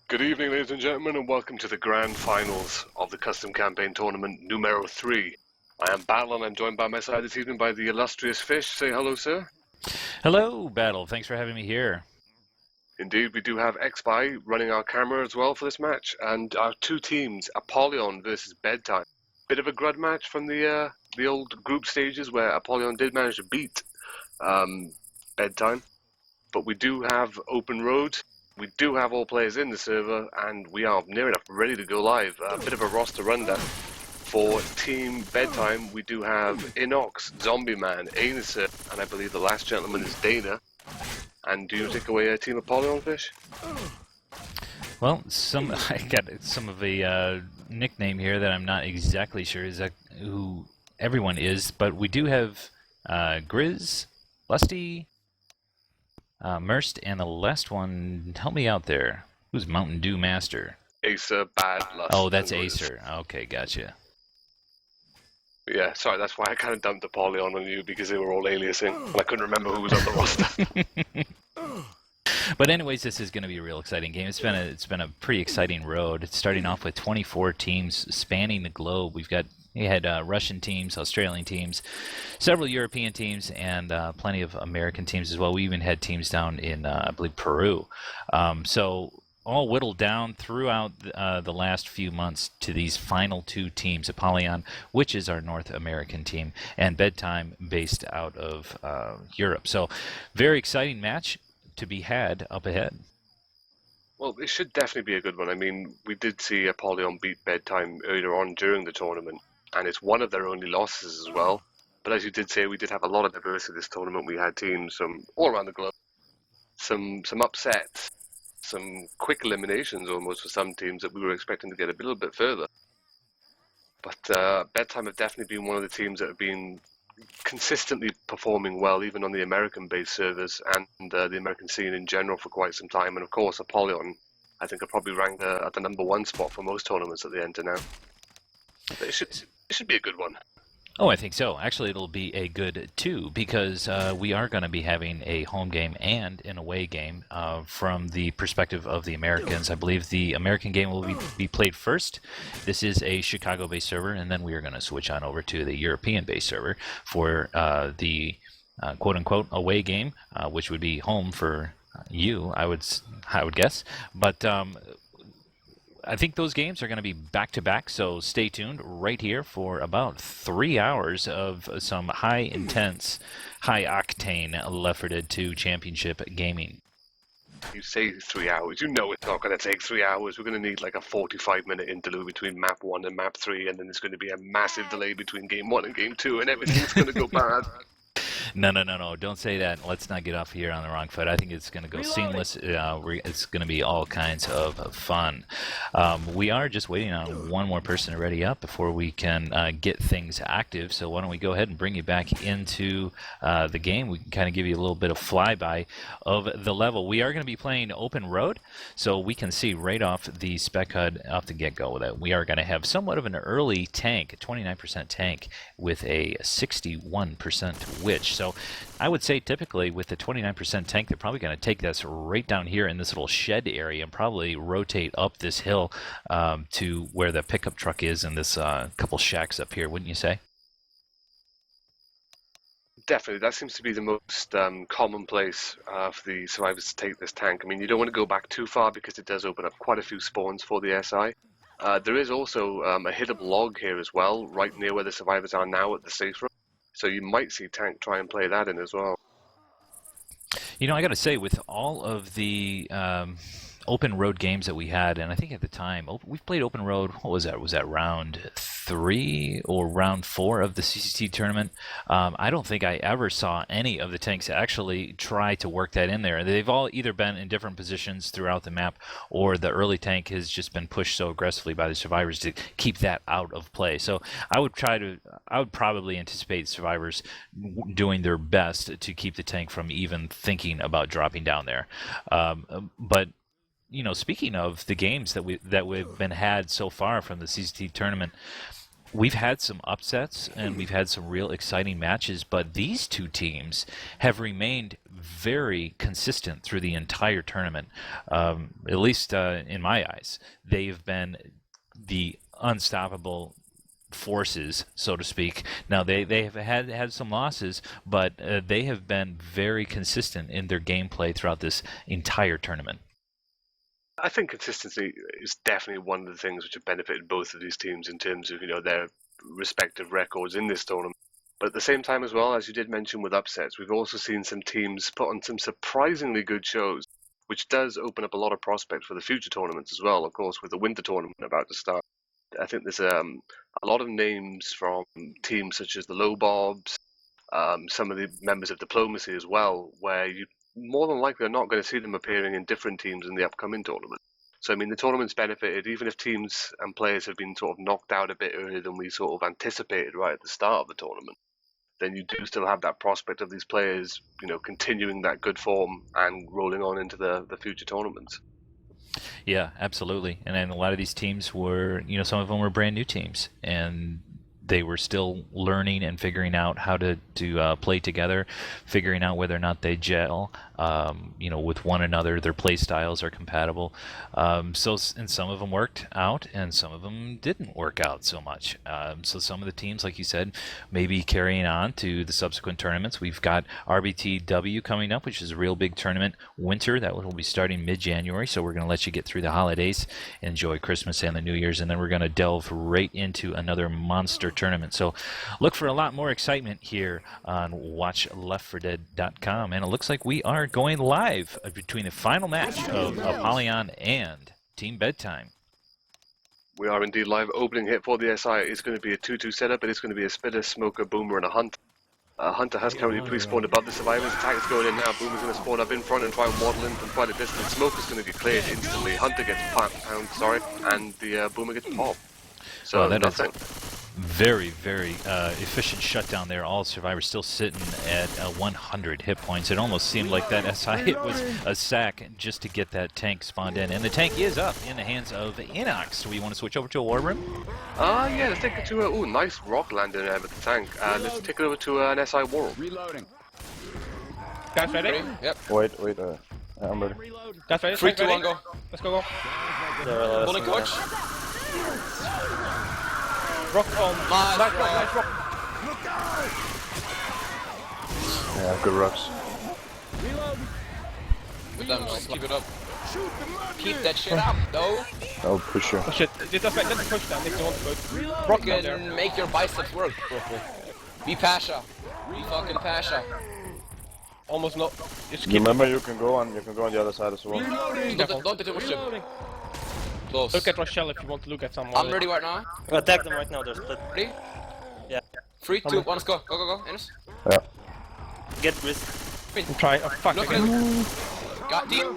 Good evening, ladies and gentlemen, and welcome to the grand finals of the custom campaign tournament numero 3. I am Battle, and I'm joined by my side this evening by the illustrious Fish. Say hello, sir. Hello, Battle. Thanks for having me here. Indeed, we do have X-Spy running our camera as well for this match, and our two teams, Apollyon versus Bedtime. Bit of a grud match from the old group stages where Apollyon did manage to beat Bedtime, but we do have open road. We do have all players in the server, and we are near enough ready to go live. A bit of a roster rundown. For Team Bedtime, we do have Inox, Zombie Man, Anuser, and I believe the last gentleman is Dana. And do you take away Team Apollyon, Fish? Well, I got some of a nickname here that I'm not exactly sure is who everyone is, but we do have Grizz, Lusty, Merst, and the last one, help me out there. Who's Mountain Dew Master? Acer, Bad, Lust. Oh, that's Acer. Okay, gotcha. Yeah, sorry, that's why I kind of dumped Apollyon on you, because they were all aliasing, and I couldn't remember who was on the roster. But anyways, this is going to be a real exciting game. It's been a pretty exciting road. It's starting off with 24 teams spanning the globe. We had Russian teams, Australian teams, several European teams, and plenty of American teams as well. We even had teams down in, I believe, Peru. So all whittled down throughout the last few months to these final two teams, Apollyon, which is our North American team, and Bedtime, based out of Europe. So very exciting match to be had up ahead. Well, it should definitely be a good one. I mean, we did see Apollyon beat Bedtime earlier on during the tournament, and it's one of their only losses as well. But as you did say, we did have a lot of diversity this tournament. We had teams from all around the globe, some upsets, some quick eliminations almost for some teams that we were expecting to get a little bit further. But Bedtime have definitely been one of the teams that have been consistently performing well, even on the American-based servers and the American scene in general for quite some time. And of course, Apollyon, I think, are probably ranked at the #1 spot for most tournaments that they enter now. But it should be a good one. Oh, I think so. Actually, it'll be a good two, because we are going to be having a home game and an away game from the perspective of the Americans. I believe the American game will be played first. This is a Chicago-based server, and then we are going to switch on over to the European-based server for the quote-unquote away game, which would be home for you, I would guess. But I think those games are going to be back-to-back, so stay tuned right here for about 3 hours of some high-intense, high-octane Left 4 Dead 2 championship gaming. You say 3 hours, you know it's not going to take 3 hours. We're going to need like a 45-minute interlude between map 1 and map 3, and then there's going to be a massive delay between game 1 and game 2, and everything's going to go bad. No, don't say that. Let's not get off here on the wrong foot. I think it's going to go seamless. It's going to be all kinds of fun. We are just waiting on one more person to ready up before we can get things active. So why don't we go ahead and bring you back into the game. We can kind of give you a little bit of flyby of the level. We are going to be playing open road, so we can see right off the spec HUD off the get-go that we are going to have somewhat of an early tank, a 29% tank with a 61% witch. So I would say typically with the 29% tank, they're probably going to take this right down here in this little shed area and probably rotate up this hill to where the pickup truck is and this couple shacks up here, wouldn't you say? Definitely, that seems to be the most common place for the survivors to take this tank. I mean, you don't want to go back too far because it does open up quite a few spawns for the SI. There is also a hittable log here as well, right near where the survivors are now at the safe room. So you might see Tank try and play that in as well. You know, I got to say, with all of the open road games that we had, and I think at the time, we've played open road, what was that? Was that round 3 or round 4 of the CCT tournament? I don't think I ever saw any of the tanks actually try to work that in there. They've all either been in different positions throughout the map, or the early tank has just been pushed so aggressively by the survivors to keep that out of play. So I would probably anticipate survivors doing their best to keep the tank from even thinking about dropping down there. But speaking of the games that we've been had so far from the CCT tournament, we've had some upsets and we've had some real exciting matches, but these two teams have remained very consistent through the entire tournament. At least in my eyes, they've been the unstoppable forces, so to speak. Now they have had some losses, but they have been very consistent in their gameplay throughout this entire tournament. I think consistency is definitely one of the things which have benefited both of these teams in terms of their respective records in this tournament. But at the same time as well, as you did mention with upsets, we've also seen some teams put on some surprisingly good shows, which does open up a lot of prospects for the future tournaments as well. Of course, with the winter tournament about to start, I think there's a lot of names from teams such as the Low Bobs, some of the members of Diplomacy as well, where you more than likely are not going to see them appearing in different teams in the upcoming tournament. So, I mean, the tournament's benefited, even if teams and players have been sort of knocked out a bit earlier than we sort of anticipated right at the start of the tournament, then you do still have that prospect of these players, continuing that good form and rolling on into the future tournaments. Yeah, absolutely. And then a lot of these teams were, some of them were brand new teams, and they were still learning and figuring out how to play together, figuring out whether or not they gel, with one another. Their play styles are compatible. And some of them worked out, and some of them didn't work out so much. So some of the teams, like you said, maybe carrying on to the subsequent tournaments. We've got RBTW coming up, which is a real big tournament. Winter, that will be starting mid-January. So we're going to let you get through the holidays, enjoy Christmas and the New Year's, and then we're going to delve right into another monster tournament. So look for a lot more excitement here on WatchLeftForDead.com, and it looks like we are going live between the final match of Apollyon and Team Bedtime. We are indeed live. Opening hit for the SI is going to be a 2-2 setup. It is going to be a Spitter, Smoker, Boomer, and a Hunter. Hunter has currently pre-spawned above the survivors. Attack is going in now. Boomer's going to spawn up in front and try and waddle in from quite a distance. Smoker's going to get cleared instantly. Hunter gets and the Boomer gets popped. So that nothing. Very, very efficient shutdown there. All survivors still sitting at 100 hit points. It almost seemed like that SI hit was a sack just to get that tank spawned in. And the tank is up in the hands of Inox. Do we want to switch over to a war room? Yeah, let's take it to a nice rock landing there with the tank. Let's take it over to an SI war room. Reloading. Guys ready? Yep. Wait, I'm ready. Guys ready? 3, 2, 1, go. Let's go. Bullet coach. Rock on. Nice rock. Yeah, good rocks. Good damn, just keep it up. Keep that shit up, though. I'll push you. Oh shit, just push them if you want to push. Rock and make your biceps work properly. Be Pasha. Be fucking Pasha. Almost not. Just keep Remember, you can go on the other side as well. Don't do too much chip. Close. Look at Rochelle if you want to look at someone. I'm ready right now. Attack them right now, they're split. Ready? Yeah. 3, 2, 1, let's go. Go, Enos. Yeah. Get risk. I'm trying. Oh fuck. Look at him. Got deep.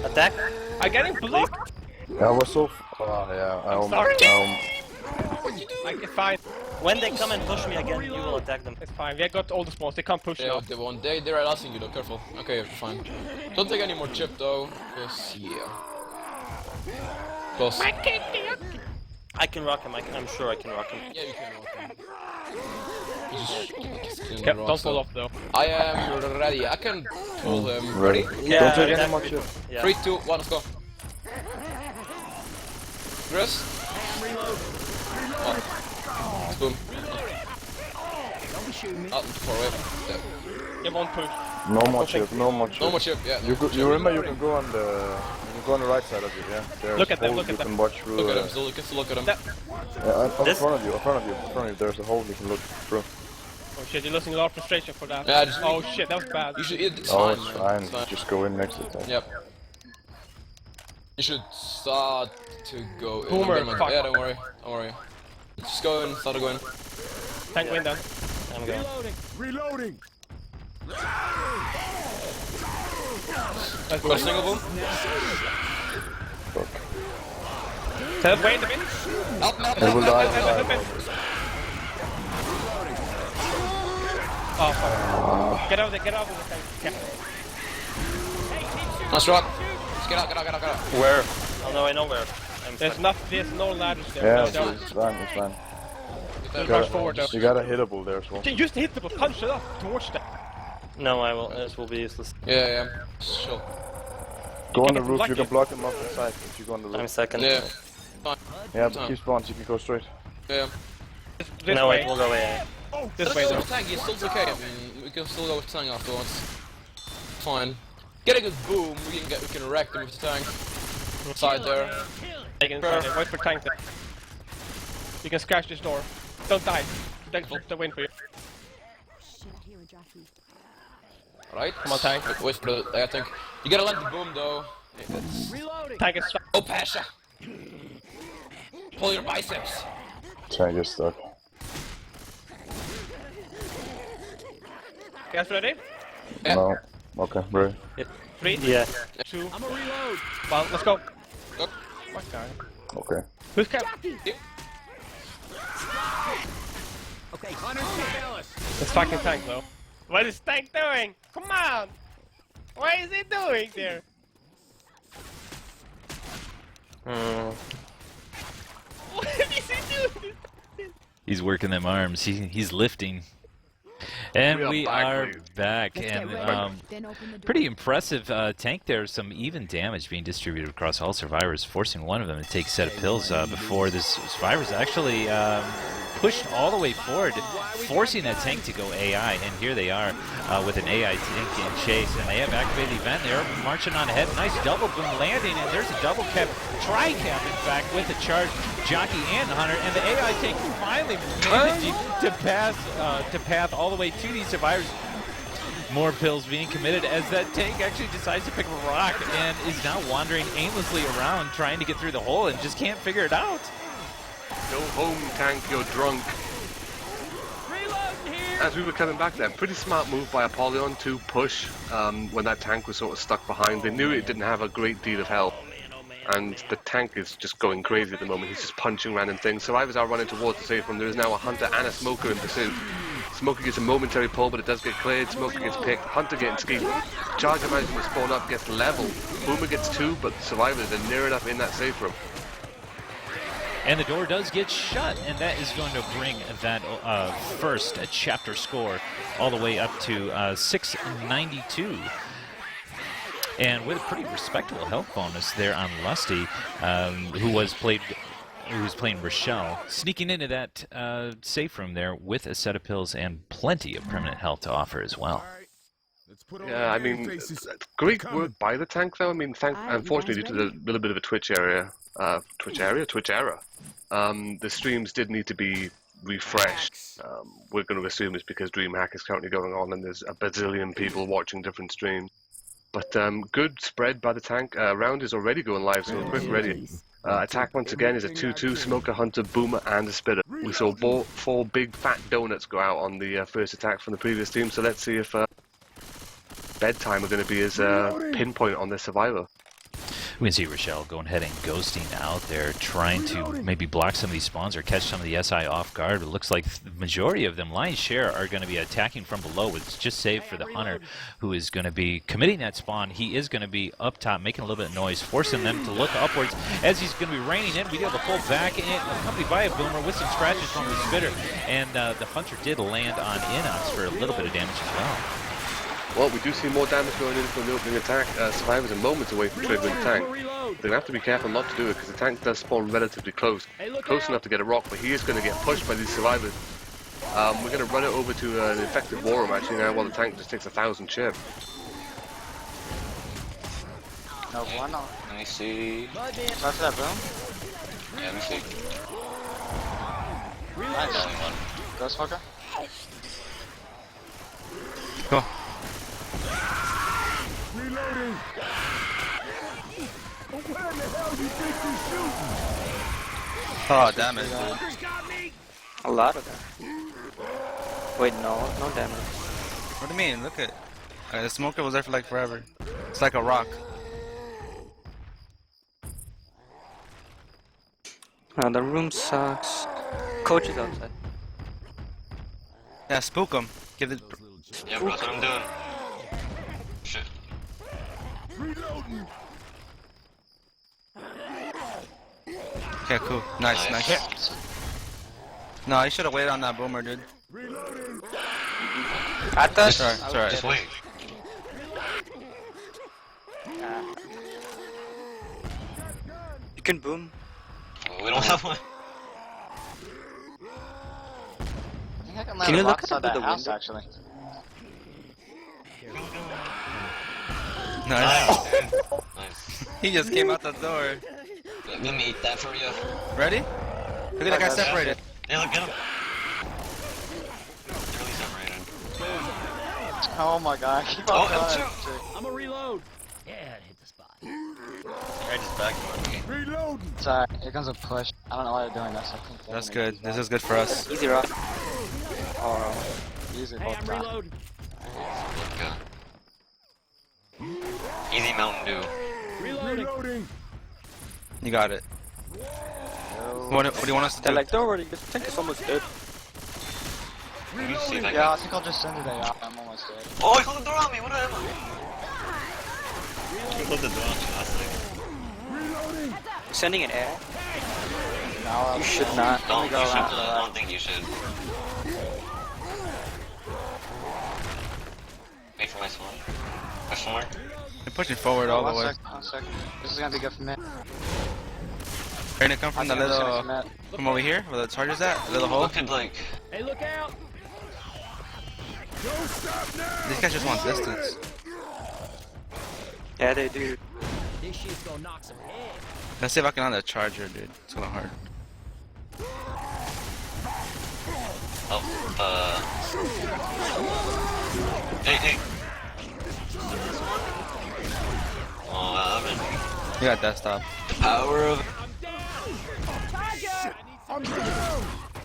Attack. I'm getting blocked. Yeah, I was so. Yeah, sorry. Like, It's fine. When they come and push me again, you will attack them. It's fine. We got all the spawns. They can't push now. They won. They're harassing you though, careful. Okay, you're fine. Don't take any more chip though, because yeah. Close. I can rock him, I'm sure I can rock him. Yeah, you can rock him. Just Don't fall off though. I am ready. I can pull him. ready. Yeah, Don't take attack any much with- shit. Yeah. 3, 2, 1, let's go. Chris. Oh. Boom. Out far away. Yeah. You won't push. No more chip, no more chip. No more chip, yeah. You remember you can go on the right side of it, yeah. There's Look at them, holes look at you them. can watch through. Look at him, still look at him. Yeah, in This- front of you. There's a hole you can look through. Oh shit, you're losing a lot of frustration for that. Yeah, just- Oh shit, that was bad. You should, it's Oh, fine, it's man. fine. Just go in next to it. Yep. You should start to go in. Boomer, fuck. Yeah, don't worry. Just go in, start to go in. Tank win then. I'm going. Reloading! Let's Got a single boom? Fuck. Teleport in the bin. Help! They will die. Oh fuck. Get out of there, the tank. Nice rock. Just get out. Where? Oh no, I know where. There's no ladders there. Yeah, No, it's fine. Yeah, Rush forward though. You got a hittable there as well. Just hit the punch it up towards them. No, I will. This will be useless. Yeah. Chill. Go on the can roof, block you can it. block him off the side if you go on the I'm roof. second. Yeah. Fine. Yeah, but keep spawns, you can go straight. Yeah. This No, way. wait, we'll go away. This Let's way go though. with Tank, he's still okay. I mean, we can still go with Tank afterwards. Fine. Get a good boom, we can wreck them with the Tank. Side there. Wait for tank there. You can scratch this door. Don't die. They'll win for you. Right? Come on, Tank. Wait for the, I think. You gotta land the boom though. Tank is stuck. Oh, Pasha! Pull your biceps. Tank is stuck. You guys ready? Yeah. No. Okay, ready. 3, Yeah. 2, 1, let's go. Go. What guy? Okay. Who's cap? It's fucking tank though. What is tank doing? Come on! What is he doing there? What is he doing? He's working them arms. He's lifting. And we are back, and pretty impressive tank there. Some even damage being distributed across all survivors, forcing one of them to take a set of pills before this survivor's actually pushed all the way forward, forcing that tank to go AI. And here they are with an AI tank in chase, and they have activated the event. They're marching on ahead. Nice double boom landing, and there's a double cap, tri-cap in fact, with a charge Jockey and Hunter, and the AI tank finally managing to path all the way to these survivors. More pills being committed as that tank actually decides to pick up a rock and is now wandering aimlessly around trying to get through the hole and just can't figure it out. Go home, tank, you're drunk. As we were coming back there, pretty smart move by Apollyon to push when that tank was sort of stuck behind. They knew it didn't have a great deal of health. And the tank is just going crazy at the moment. He's just punching random things. Survivors are running towards the safe room. There is now a Hunter and a Smoker in pursuit. Smoker gets a momentary pull, but it does get cleared. Smoker gets picked. Hunter getting skied. Charger managing to spawn up, gets leveled. Boomer gets 2, but Survivors are near enough in that safe room. And the door does get shut, and that is going to bring that first chapter score all the way up to 692. And with a pretty respectable health bonus there on Lusty, who was playing Rochelle, sneaking into that safe room there with a set of pills and plenty of permanent health to offer as well. Yeah, I mean, great work by the tank though. I mean, unfortunately, due to the little bit of a Twitch error, the streams did need to be refreshed. We're going to assume it's because DreamHack is currently going on and there's a bazillion people watching different streams. But good spread by the tank. Round is already going live, so we're quick ready. Attack once again is a 2-2, Smoker, Hunter, Boomer, and a Spitter. We saw 4 big fat donuts go out on the first attack from the previous team, so let's see if Bedtime are going to be his pinpoint on this survivor. We can see Rochelle going ahead and ghosting out there, trying to maybe block some of these spawns or catch some of the SI off guard. But it looks like the majority of them, lion's share, are going to be attacking from below. It's just saved for the Hunter, who is going to be committing that spawn. He is going to be up top, making a little bit of noise, forcing them to look upwards as he's going to be raining in. We be able to pull back in, accompanied by a Boomer with some scratches from the Spitter. And the Hunter did land on Inox for a little bit of damage as well. Well, we do see more damage going in from the opening attack. Survivors are moments away from triggering the tank. They're going to have to be careful not to do it because the tank does spawn relatively close. Close enough to get a rock, but he is going to get pushed by these survivors. We're going to run it over to an effective war room actually now while the tank just takes 1,000 chip. No bueno. Let me see. What's that, boom? Yeah, let me see. Nice. Go, Smoker. Go. Reloading. Where the hell do you think you're shooting? Oh, damn it. A lot of them. Wait, no damage. What do you mean? Look at the smoker was there for like forever. It's like a rock. The room sucks. Coach is outside. Yeah, spook him. Give it. Yeah, bro, that's what I'm doing. Shit. Reloading. Okay, cool. Nice. No, I should have waited on that boomer, dude. I thought. It's alright, it's alright. Just wait. You can boom. We don't have one. Can you look at the house, window? actually? Nice. Nice. He just came out the door. Let me eat that for you. Ready? Look at that guy separated. Yeah, look, get him. They're really separated. Oh my god, keep Oh, on L2. I'm a reload. Yeah, it hit the spot. I just back me. Reloading. Sorry, here comes a push. I don't know why they're doing this. I think That's good. This is good for us. Easy rock. Oh, easy Hey, both I'm times. reloading. Easy Mountain Dew. Reloading. You got it. What do you want us to They're do? like, don't worry, this tank is almost dead. Let me see if I Yeah, I can. think I'll just send it out. I'm almost dead. Oh, he closed the door on me. What am I? He closed the door on me last thing. Sending an air? Now You should not. No, Let me you go should. around. I don't think you should. Wait for my spawn. Question mark? They're pushing forward all the way. One second. This is gonna be good for me. Trying to come from the I think I'm just little, gonna commit. from over here, where the charger's at, the little hole. Look at like. Hey, look out. These guys just want distance. Yeah, they do. This shit's gonna knock some heads. Let's see if I can land a charger, dude. It's gonna hard. Oh, Hey. Oh, man. You got desktop. The power of.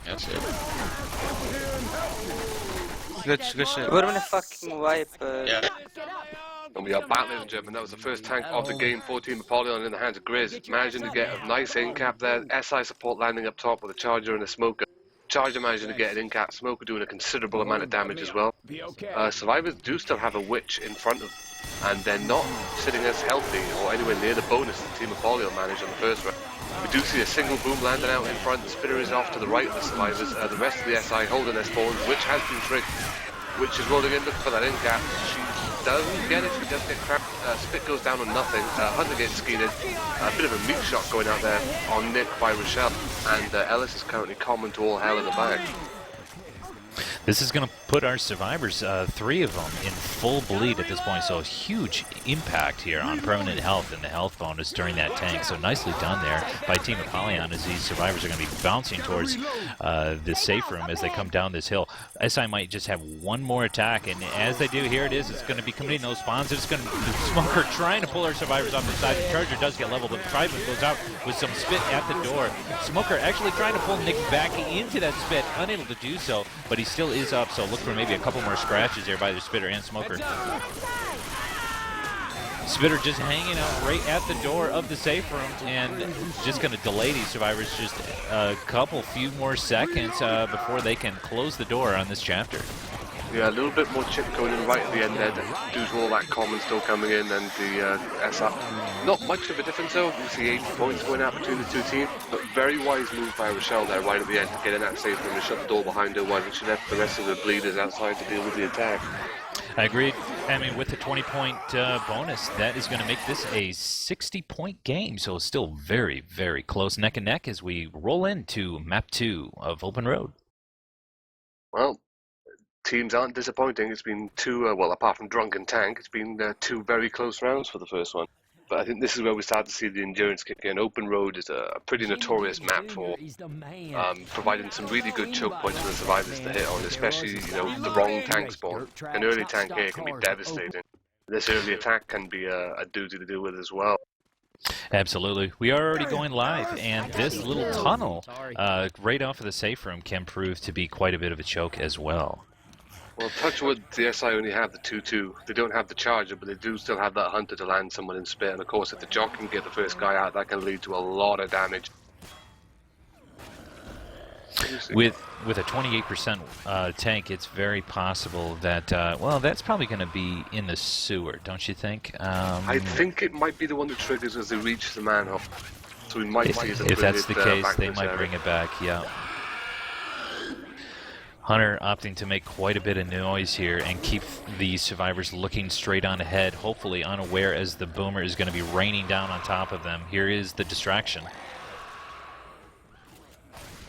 That's it. Good shit. We're gonna fucking wipe. Yeah. And we are back, ladies and gentlemen. That was the first tank of the game for Team Apollyon in the hands of Grizz. Managing to get a nice in-cap there. SI support landing up top with a charger and a smoker. Charger managing to get an in-cap. Smoker doing a considerable amount of damage as well. Survivors do still have a witch in front of them. And they're not sitting as healthy or anywhere near the bonus that Team Apollyon managed on the first round. We do see a single boom landing out in front. The spitter is off to the right of the survivors. The rest of the SI holding their spawns. Witch has been tricked. Witch is rolling in looking for that in-cap. She doesn't get it. She does get cracked. Spit goes down on nothing. Hunter gets skeeted. A bit of a meat shot going out there on Nick by Rochelle. And Ellis is currently common to all hell in the bag. This is going to put our survivors, 3 of them, in full bleed at this point, so a huge impact here on permanent health and the health bonus during that tank. So nicely done there by Team Apollyon as these survivors are going to be bouncing towards the safe room as they come down this hill. SI might just have one more attack, and as they do, here it is. It's going to be committing those spawns. It's going to Smoker trying to pull our survivors off the side. The charger does get leveled, but Trident goes out with some spit at the door. Smoker actually trying to pull Nick back into that spit, unable to do so, but he still is up, so look for maybe a couple more scratches there by the Spitter and Smoker. Spitter just hanging out right at the door of the safe room and just going to delay these survivors just a few more seconds before they can close the door on this chapter. Yeah, a little bit more chip going in right at the end there, due to all that common still coming in, and the SR. Not much of a difference though, we see 80 points going out between the two teams, but very wise move by Rochelle there right at the end to get in that safe room and shut the door behind her while she left the rest of the bleeders outside to deal with the attack. I agree. I mean, with the 20-point bonus, that is going to make this a 60-point game, so it's still very, very close neck and neck as we roll into map 2 of Open Road. Well, teams aren't disappointing. It's been two, well, apart from Drunken Tank, it's been 2 very close rounds for the first one. But I think this is where we start to see the endurance kick in. Open Road is a pretty notorious map for providing some really good choke points for the survivors to hit on, especially, you know, the wrong tank spawn. An early tank here can be devastating. This early attack can be a doozy to deal with as well. Absolutely. We are already going live, and this little tunnel right off of the safe room can prove to be quite a bit of a choke as well. Well, Touchwood, the SI only have the 2-2. They don't have the charger, but they do still have that hunter to land someone in spit. And of course, if the jock can get the first guy out, that can lead to a lot of damage. With a 28% tank, it's very possible that, well, that's probably going to be in the sewer, don't you think? I think it might be the one that triggers as they reach the manhole. So we might see it. If that's the case, they might bring it back, yeah. Hunter opting to make quite a bit of noise here and keep the survivors looking straight on ahead, hopefully unaware as the boomer is going to be raining down on top of them. Here is the distraction.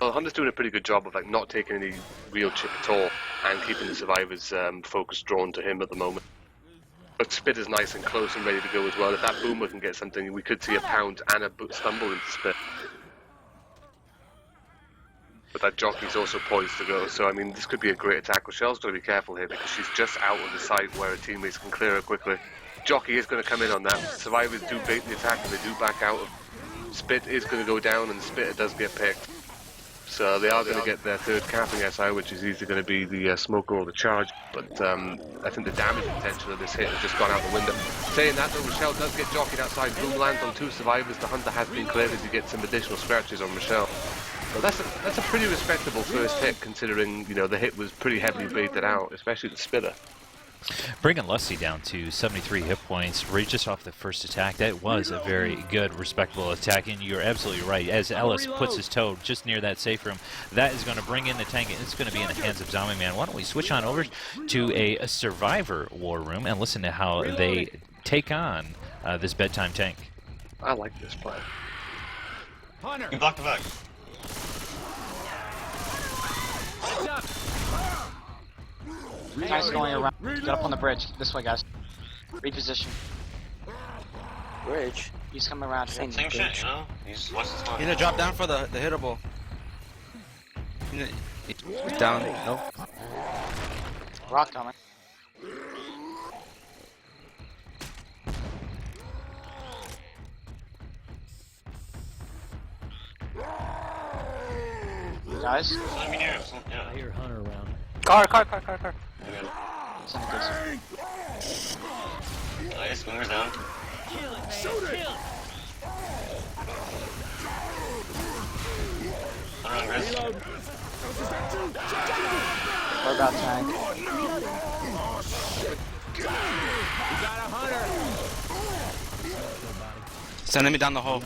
Well, Hunter's doing a pretty good job of like not taking any real chip at all and keeping the survivors' focus drawn to him at the moment. But Spit is nice and close and ready to go as well. If that boomer can get something, we could see a pound and a stumble into Spit. But that jockey's also poised to go, so I mean this could be a great attack. Rochelle's got to be careful here because she's just out of the sight where her teammates can clear her quickly. Jockey is going to come in on that. Survivors do bait the attack and they do back out. Spit is going to go down and the Spitter does get picked. So they are going to get their third capping SI, which is either going to be the smoker or the charge. But I think the damage potential of this hit has just gone out the window. Saying that though, Rochelle does get jockeyed outside. Boom lands on 2 survivors. The Hunter has been cleared as he gets some additional scratches on Rochelle. Well, that's a pretty respectable first hit, considering the hit was pretty heavily baited out, especially the Spitter. Bringing Lusty down to 73 hit points right just off the first attack. That was a very good, respectable attack, and you're absolutely right. As Ellis puts his toe just near that safe room, that is going to bring in the tank, and it's going to be in the hands of Zombie Man. Why don't we switch on over to a Survivor War Room and listen to how they take on this Bedtime tank. I like this play. Hunter! You blocked the back. Guys going around. Get up on the bridge. This way, guys. Reposition. Bridge. He's coming around. Same shit, you know? He's watch the spot. You need to drop down for the hittable. He's down. No. Rock coming. Guys. Let me near him. Yeah. I hear Hunter around. Car. It's in a good zone. Nice, boomer's down. Hunter on Grizz. What about tank? We got a Hunter. Sending me down the hole.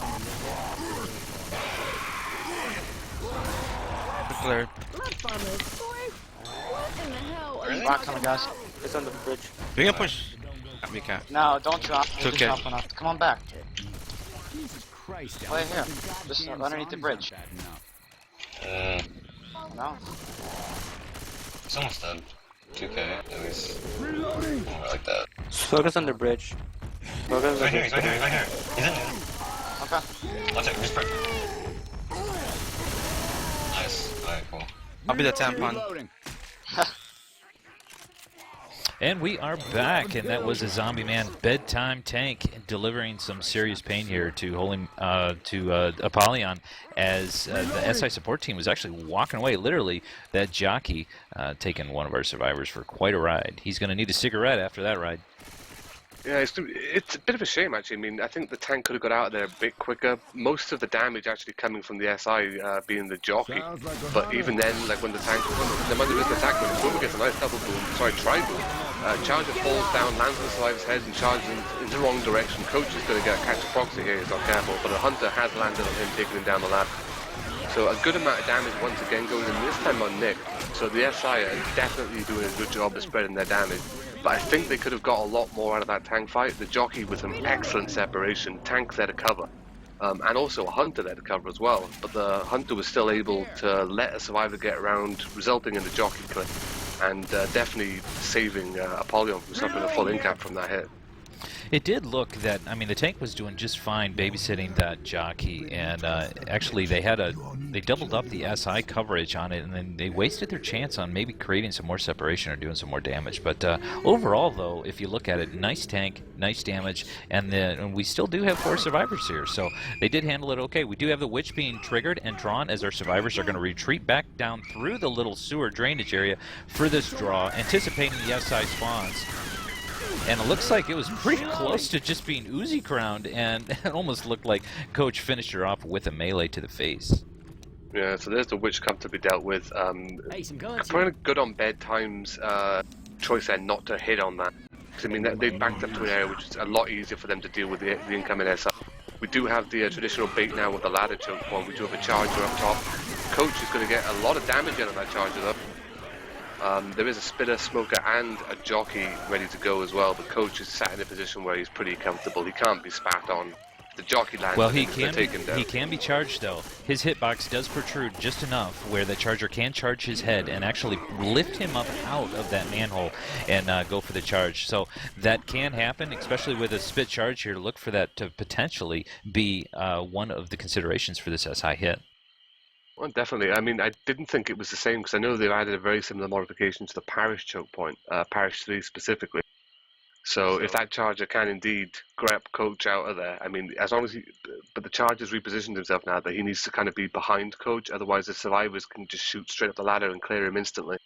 Cleared. Rock coming, guys. It's on the bridge. We can push. We can't. No, don't drop. It's okay. Drop enough. Come on back. Jesus Christ. Play here. Just underneath the bridge. No. Someone's dead. 2K, at least. I like that. Focus on the bridge. Focus He's right here. He's in there. Okay. Watch out, respect. Nice. Alright, cool. I'll be the tampon. And we are back, and that was a Zombie Man Bedtime tank delivering some serious pain here to Apollyon, as the SI support team was actually walking away. Literally, that jockey taking one of our survivors for quite a ride. He's going to need a cigarette after that ride. Yeah, it's a bit of a shame actually. I mean, I think the tank could have got out of there a bit quicker. Most of the damage actually coming from the SI being the jockey. But even then, like when the tank, when the attack, when the boomer gets a nice double boom, tri-boom, Charger falls down, lands on the survivor's head and charges in the wrong direction. Coach is going to catch a proxy here, he's not careful, but a Hunter has landed on him, taking him down the ladder. So a good amount of damage once again going in, this time on Nick. So the SI are definitely doing a good job of spreading their damage. But I think they could have got a lot more out of that tank fight. The jockey with some excellent separation, tank there to cover. And also a Hunter there to cover as well. But the Hunter was still able to let a survivor get around, resulting in the jockey clip. And definitely saving Apollyon from suffering a full incap from that hit. It did look that, I mean, the tank was doing just fine babysitting that jockey, and actually they doubled up the SI coverage on it, and then they wasted their chance on maybe creating some more separation or doing some more damage. But overall, though, if you look at it, nice tank, nice damage, and we still do have 4 survivors here, so they did handle it okay. We do have the witch being triggered and drawn as our survivors are going to retreat back down through the little sewer drainage area for this draw, anticipating the SI spawns. And it looks like it was pretty close to just being Uzi crowned, and it almost looked like Coach finished her off with a melee to the face. Yeah, so there's the witch cup to be dealt with. Hey, some guns. Probably good on Bedtime's choice there not to hit on that. Because I mean, they backed up to an area which is a lot easier for them to deal with the incoming SI. We do have the traditional bait now with the ladder choke one. We do have a charger up top. Coach is going to get a lot of damage in on that charger though. There is a spitter, smoker, and a jockey ready to go as well. But coach is sat in a position where he's pretty comfortable. He can't be spat on. The jockey lands. Well, he can be charged though. His hitbox does protrude just enough where the charger can charge his head and actually lift him up out of that manhole and go for the charge. So that can happen, especially with a spit charge here. Look for that to potentially be one of the considerations for this SI hit. Well, definitely. I mean, I didn't think it was the same because I know they've added a very similar modification to the Parish choke point, Parish 3 specifically. So if that charger can indeed grab coach out of there, I mean, as long as but the charger's repositioned himself now that he needs to kind of be behind coach, otherwise the survivors can just shoot straight up the ladder and clear him instantly.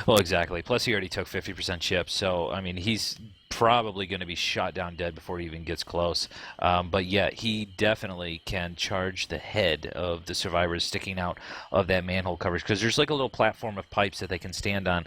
Well, exactly. Plus he already took 50% chip, so I mean, he's probably going to be shot down dead before he even gets close. But yeah, he definitely can charge the head of the survivors sticking out of that manhole coverage, because there's like a little platform of pipes that they can stand on,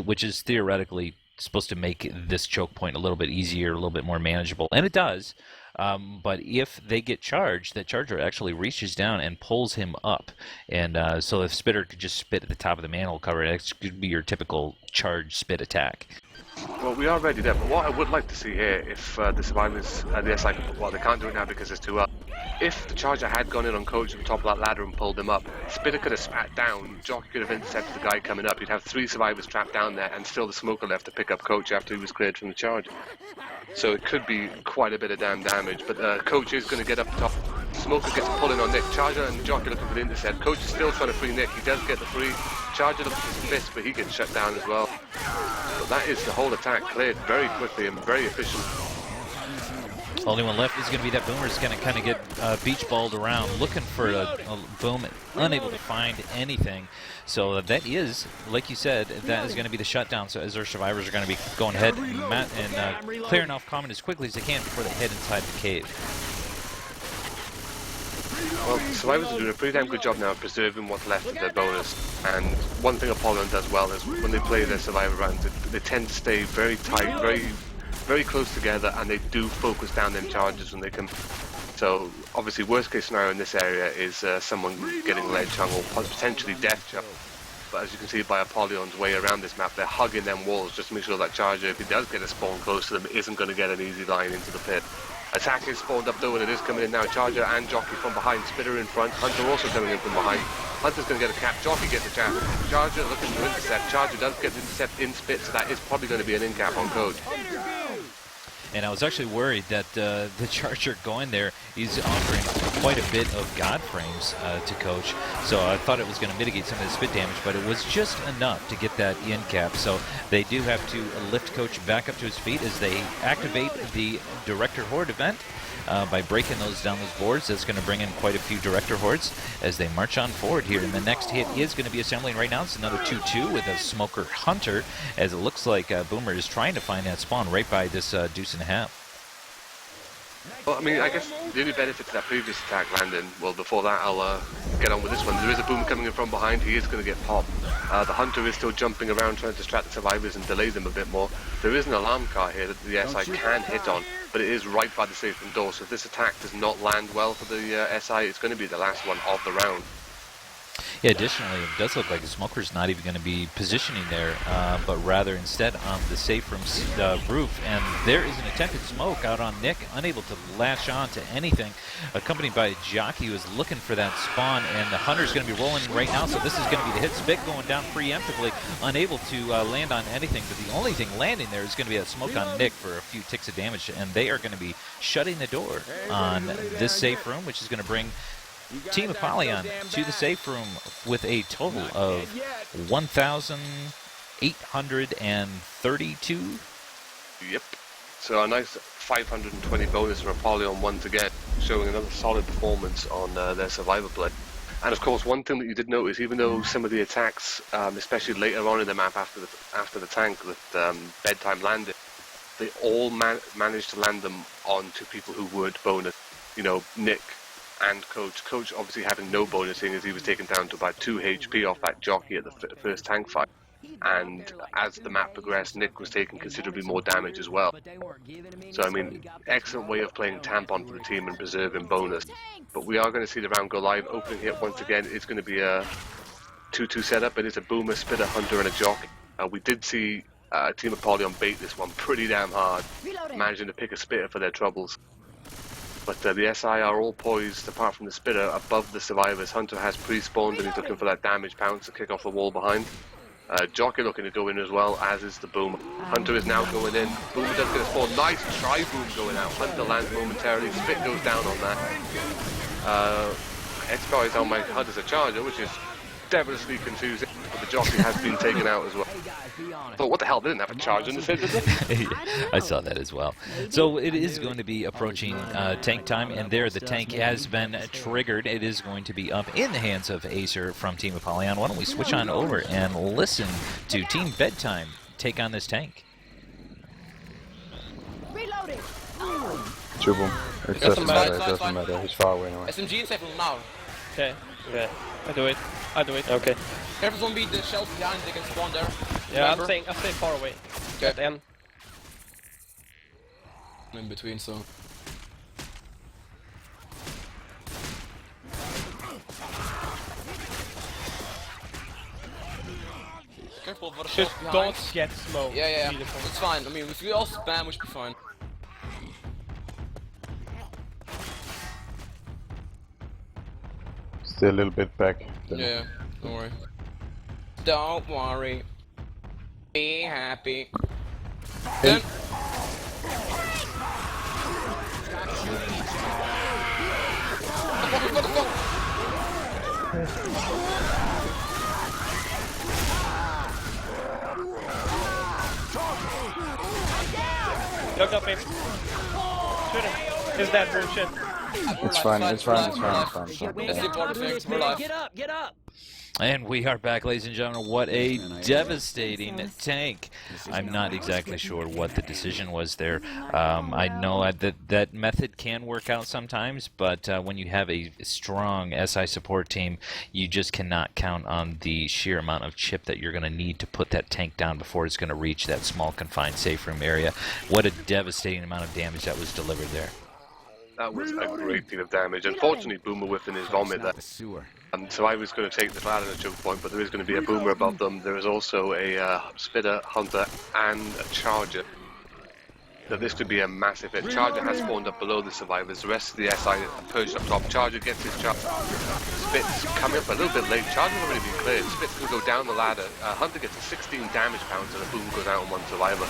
which is theoretically supposed to make this choke point a little bit easier, a little bit more manageable, and it does. But if they get charged, that charger actually reaches down and pulls him up, and so if Spitter could just spit at the top of the manhole cover, that could be your typical charge spit attack. Well, we are ready there, but what I would like to see here, if the survivors, the SI, well, they can't do it now because it's too up. If the charger had gone in on coach at the top of that ladder and pulled him up, Spitter could have spat down, Jockey could have intercepted the guy coming up, you'd have 3 survivors trapped down there, and still the smoker left to pick up coach after he was cleared from the charge. So it could be quite a bit of damn damage, but coach is going to get up top. Smoker gets pulling on Nick, charger and jockey looking for the intercept. Coach is still trying to free Nick, he does get the free. Charger looks for his fist, but he gets shut down as well. But that is the whole attack cleared very quickly and very efficient. Only one left is going to be that Boomer is going to kind of get beach balled around, looking for a boom, unable to find anything. So that is, like you said, that is going to be the shutdown. So as our survivors are going to be going ahead and clearing off common as quickly as they can before they head inside the cave. Well, survivors are doing a pretty damn good job now of preserving what's left of their bonus. And one thing Apollyon does well is when they play their survivor rounds, they tend to stay very tight, very close together, and they do focus down them charges when they can. So obviously worst case scenario in this area is someone getting ledge hung or potentially death jump. But as you can see by Apollyon's way around this map, they're hugging them walls just to make sure that charger, if he does get a spawn close to them, isn't going to get an easy line into the pit. Attack is spawned up though, and it is coming in now. Charger and Jockey from behind, Spitter in front, Hunter also coming in from behind. Hunter's going to get a cap, Jockey gets a chance. Charger looking to intercept, Charger does get the intercept in spit, so that is probably going to be an in cap on Code. And I was actually worried that the Charger going there, he's offering quite a bit of God frames to Coach. So I thought it was going to mitigate some of the spit damage, but it was just enough to get that in cap. So they do have to lift Coach back up to his feet as they activate the Director Horde event. By breaking down those boards, that's going to bring in quite a few Director Hordes as they march on forward here. And the next hit is going to be assembling right now. It's another 2-2 with a Smoker Hunter, as it looks like Boomer is trying to find that spawn right by this deuce and a half. Well, I mean, I guess the only benefit to that previous attack landing, well, before that, I'll get on with this one. There is a Boomer coming in from behind. He is going to get popped. The Hunter is still jumping around trying to distract the survivors and delay them a bit more. There is an alarm car here that the SI can hit on, but it is right by the safe room door. So if this attack does not land well for the SI, it's going to be the last one of the round. Yeah, additionally, it does look like the Smoker's not even going to be positioning there, but rather instead on the safe room roof. And there is an attempted smoke out on Nick, unable to latch on to anything, accompanied by a Jockey who is looking for that spawn, and the Hunter's going to be rolling right now, so this is going to be the hit. Spit going down preemptively, unable to land on anything, but the only thing landing there is going to be a smoke on Nick for a few ticks of damage, and they are going to be shutting the door on this safe room, which is going to bring Team Apollyon to the safe room with a total of 1,832. Yep. So a nice 520 bonus for Apollyon once again, showing another solid performance on their survivor play. And of course, one thing that you did notice, even though some of the attacks, especially later on in the map after the tank that Bedtime landed, they all managed to land them on to people who would bonus. You know, Nick and Coach. Coach obviously having no bonusing as he was taken down to about 2 HP off that Jockey at the first tank fight. And as the map progressed, Nick was taking considerably more damage as well. So I mean, excellent way of playing tampon for the team and preserving bonus. But we are going to see the round go live. Opening hit once again is going to be a 2-2 setup. It is a Boomer, Spitter, Hunter and a Jockey. We did see Team Apollyon bait this one pretty damn hard, managing to pick a spitter for their troubles. But the SI are all poised, apart from the spitter, above the survivors. Hunter has pre-spawned and he's looking for that damage pounce to kick off the wall behind. Jockey looking to go in as well, as is the Boomer. Hunter is now going in. Boomer does get a spawn. Nice try boom going out. Hunter lands momentarily. Spit goes down on that. Exploit is on my Hunter's a charger, which is devilishly confusing. But the jockey has been taken out as well. But what the hell? They didn't have a charge in the field, did they? I saw that as well. So it is going to be approaching tank time, and there the tank has been triggered. It is going to be up in the hands of Acer from Team Apollyon. Why don't we switch on over and listen to Team Bedtime take on this tank? Shoot him. It doesn't matter, it doesn't matter. He's far away now. SMG and safe now. Okay. Okay. I do it. I do it. Okay. Everyone beat the shells behind, they can spawn there. Yeah, Remember? I'm staying far away. Okay. At the end. In between, so. Careful for the shells Just behind. don't get smoked. Yeah. Beautiful. It's fine. I mean, if we all spam, we should be fine. Still a little bit back. Yeah, don't worry. Don't worry. Be happy. Then. Look up him. Shoot him. He's dead, bro. Shit. It's fine, it's fine, it's fine, it's fine. It's fine. That's the important thing. We're alive. Get up! And we are back, ladies and gentlemen. What a devastating tank. I'm not exactly sure what the decision was there. I know that method can work out sometimes, but when you have a strong SI support team, you just cannot count on the sheer amount of chip that you're going to need to put that tank down before it's going to reach that small confined safe room area. What a devastating amount of damage that was delivered there. That was a great deal of damage. Unfortunately, Boomer whiffing his vomit there. So I was going to take the flat at a choke point, but there is going to be a Boomer above them. There is also a Spitter, Hunter, and a Charger. So this could be a massive hit. Charger has spawned up below the survivors. The rest of the SI are perched up top. Charger gets his charge. Spit's coming up a little bit late. Charger's already been cleared. Spit's going to go down the ladder. Hunter gets a 16 damage pounds and a Boom goes out on one survivor.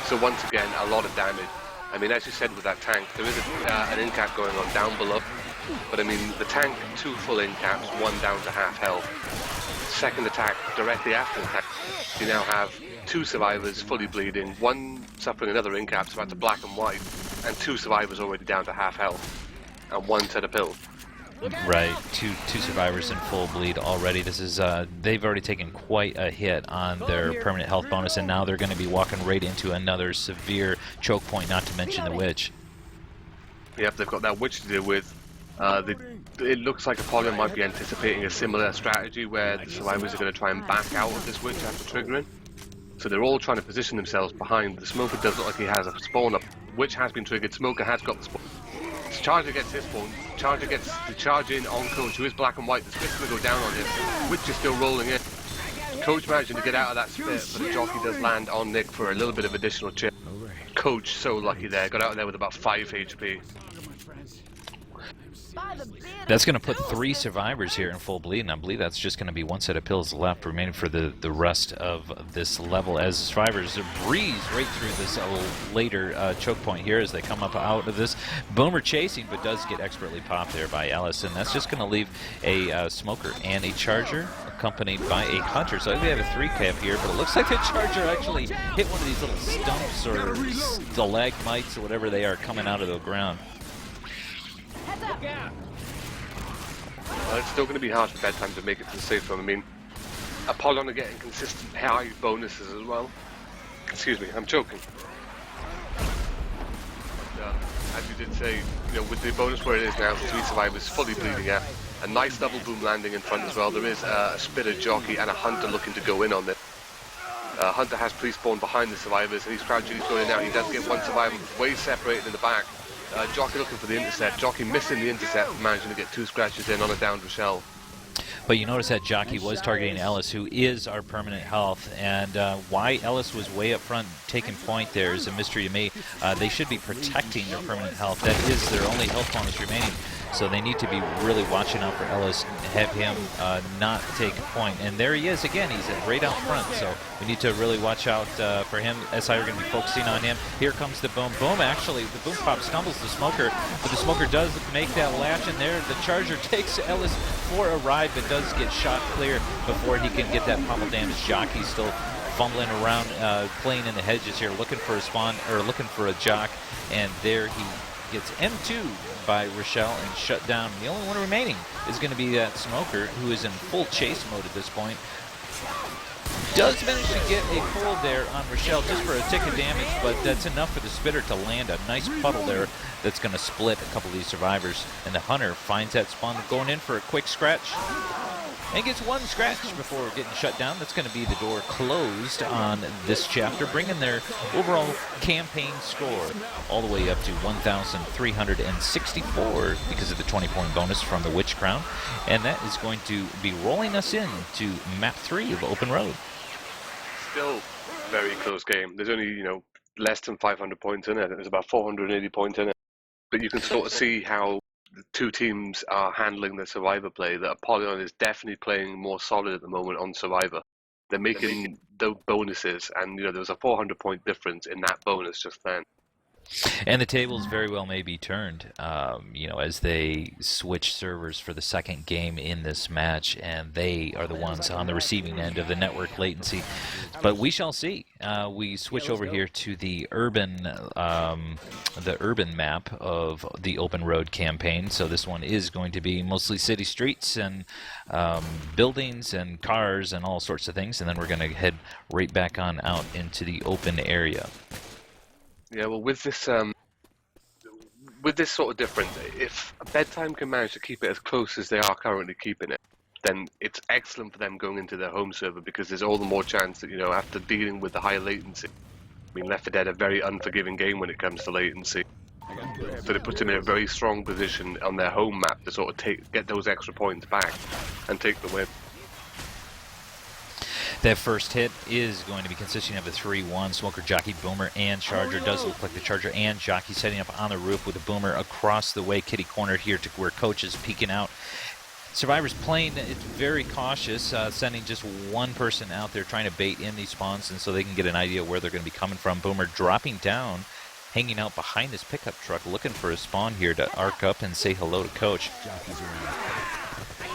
So once again, a lot of damage. I mean, as you said with that tank, there is an in-cap going on down below. But I mean, the tank, 2 full in-caps, 1 down to half health. Second attack directly after the attack, you now have 2 survivors fully bleeding, 1 suffering another in-cap, so that's a black and white, and 2 survivors already down to half health, and 1 set of pills. Right, two survivors in full bleed already. This is they've already taken quite a hit on their permanent health bonus, and now they're going to be walking right into another severe choke point, not to mention the witch. Yep, they've got that witch to deal with. It looks like Apollyon might be anticipating a similar strategy where the survivors are going to try and back out of this witch after triggering. So they're all trying to position themselves behind. The Smoker does look like he has a spawn up. Witch has been triggered. Smoker has got the spawn. Charger gets his spawn. Charger gets the charge in on Coach, who is black and white. The spit's going to go down on him. Witch is still rolling in. Coach managing to get out of that spit, but the jockey does land on Nick for a little bit of additional chip. Coach so lucky there. Got out of there with about 5 HP. That's going to put 3 survivors here in full bleed, and I believe that's just going to be 1 set of pills left remaining for the rest of this level, as survivors breeze right through this later choke point here as they come up out of this. Boomer chasing, but does get expertly popped there by Ellison. That's just going to leave a Smoker and a Charger accompanied by a Hunter. So we have a 3-cap here, but it looks like the Charger actually hit one of these little stumps or stalagmites or whatever they are coming out of the ground. Well, it's still going to be hard for Bedtime to make it to the safe room. I mean, Apollyon are getting consistent high bonuses as well. Excuse me, I'm choking. But, as you did say, you know, with the bonus where it is now, 3 survivors fully bleeding out, a nice double boom landing in front as well. There is a Spitter, Jockey, and a Hunter looking to go in on this. Hunter has pre-spawned behind the survivors, and he's gradually going in out. He does get 1 survivor way separated in the back. Jockey looking for the intercept. Jockey missing the intercept, managing to get 2 scratches in on a downed Rochelle. But you notice that Jockey was targeting Ellis, who is our permanent health, and why Ellis was way up front taking point there is a mystery to me. They should be protecting their permanent health. That is their only health bonus remaining, so they need to be really watching out for Ellis, have him not take a point. And there he is again. He's right out front, so we need to really watch out for him. SI are going to be focusing on him. Here comes the boom. Boom, actually, the boom pop stumbles the Smoker, but the Smoker does make that latch in there. The Charger takes Ellis for a ride, but does get shot clear before he can get that pummel damage. Jockey's still fumbling around, playing in the hedges here, looking for a spawn, or looking for a Jock, and there he gets M2 by Rochelle and shut down. The only one remaining is going to be that Smoker, who is in full chase mode at this point. Does manage to get a pull there on Rochelle just for a tick of damage, but that's enough for the Spitter to land a nice puddle there that's going to split a couple of these survivors. And the Hunter finds that spawn, going in for a quick scratch, and gets one scratch before getting shut down. That's going to be the door closed on this chapter, bringing their overall campaign score all the way up to 1,364 because of the 20-point bonus from the Witch Crown. And that is going to be rolling us in to map 3 of Open Road. Still very close game. There's only, less than 500 points in it. There's about 480 points in it. But you can sort of see how the two teams are handling the Survivor play. That Apollyon is definitely playing more solid at the moment on Survivor. They're making the bonuses, and there was a 400-point difference in that bonus just then. And the tables very well may be turned, as they switch servers for the second game in this match, and they are the ones on the receiving end of the network latency. But we shall see. We switch over here to the urban map of the Open Road campaign. So this one is going to be mostly city streets and buildings and cars and all sorts of things, and then we're going to head right back on out into the open area. Yeah, well, with this sort of difference, if Bedtime can manage to keep it as close as they are currently keeping it, then it's excellent for them going into their home server, because there's all the more chance that, after dealing with the high latency, Left 4 Dead a very unforgiving game when it comes to latency. So it puts them in a very strong position on their home map to sort of get those extra points back and take the win. That first hit is going to be consisting of a 3-1. Smoker, Jockey, Boomer, and Charger. Does look like the Charger and Jockey setting up on the roof with a Boomer across the way, kitty cornered here to where Coach is peeking out. Survivors playing it very cautious, sending just one person out there trying to bait in these spawns, and so they can get an idea where they're going to be coming from. Boomer dropping down, hanging out behind this pickup truck, looking for a spawn here to arc up and say hello to Coach.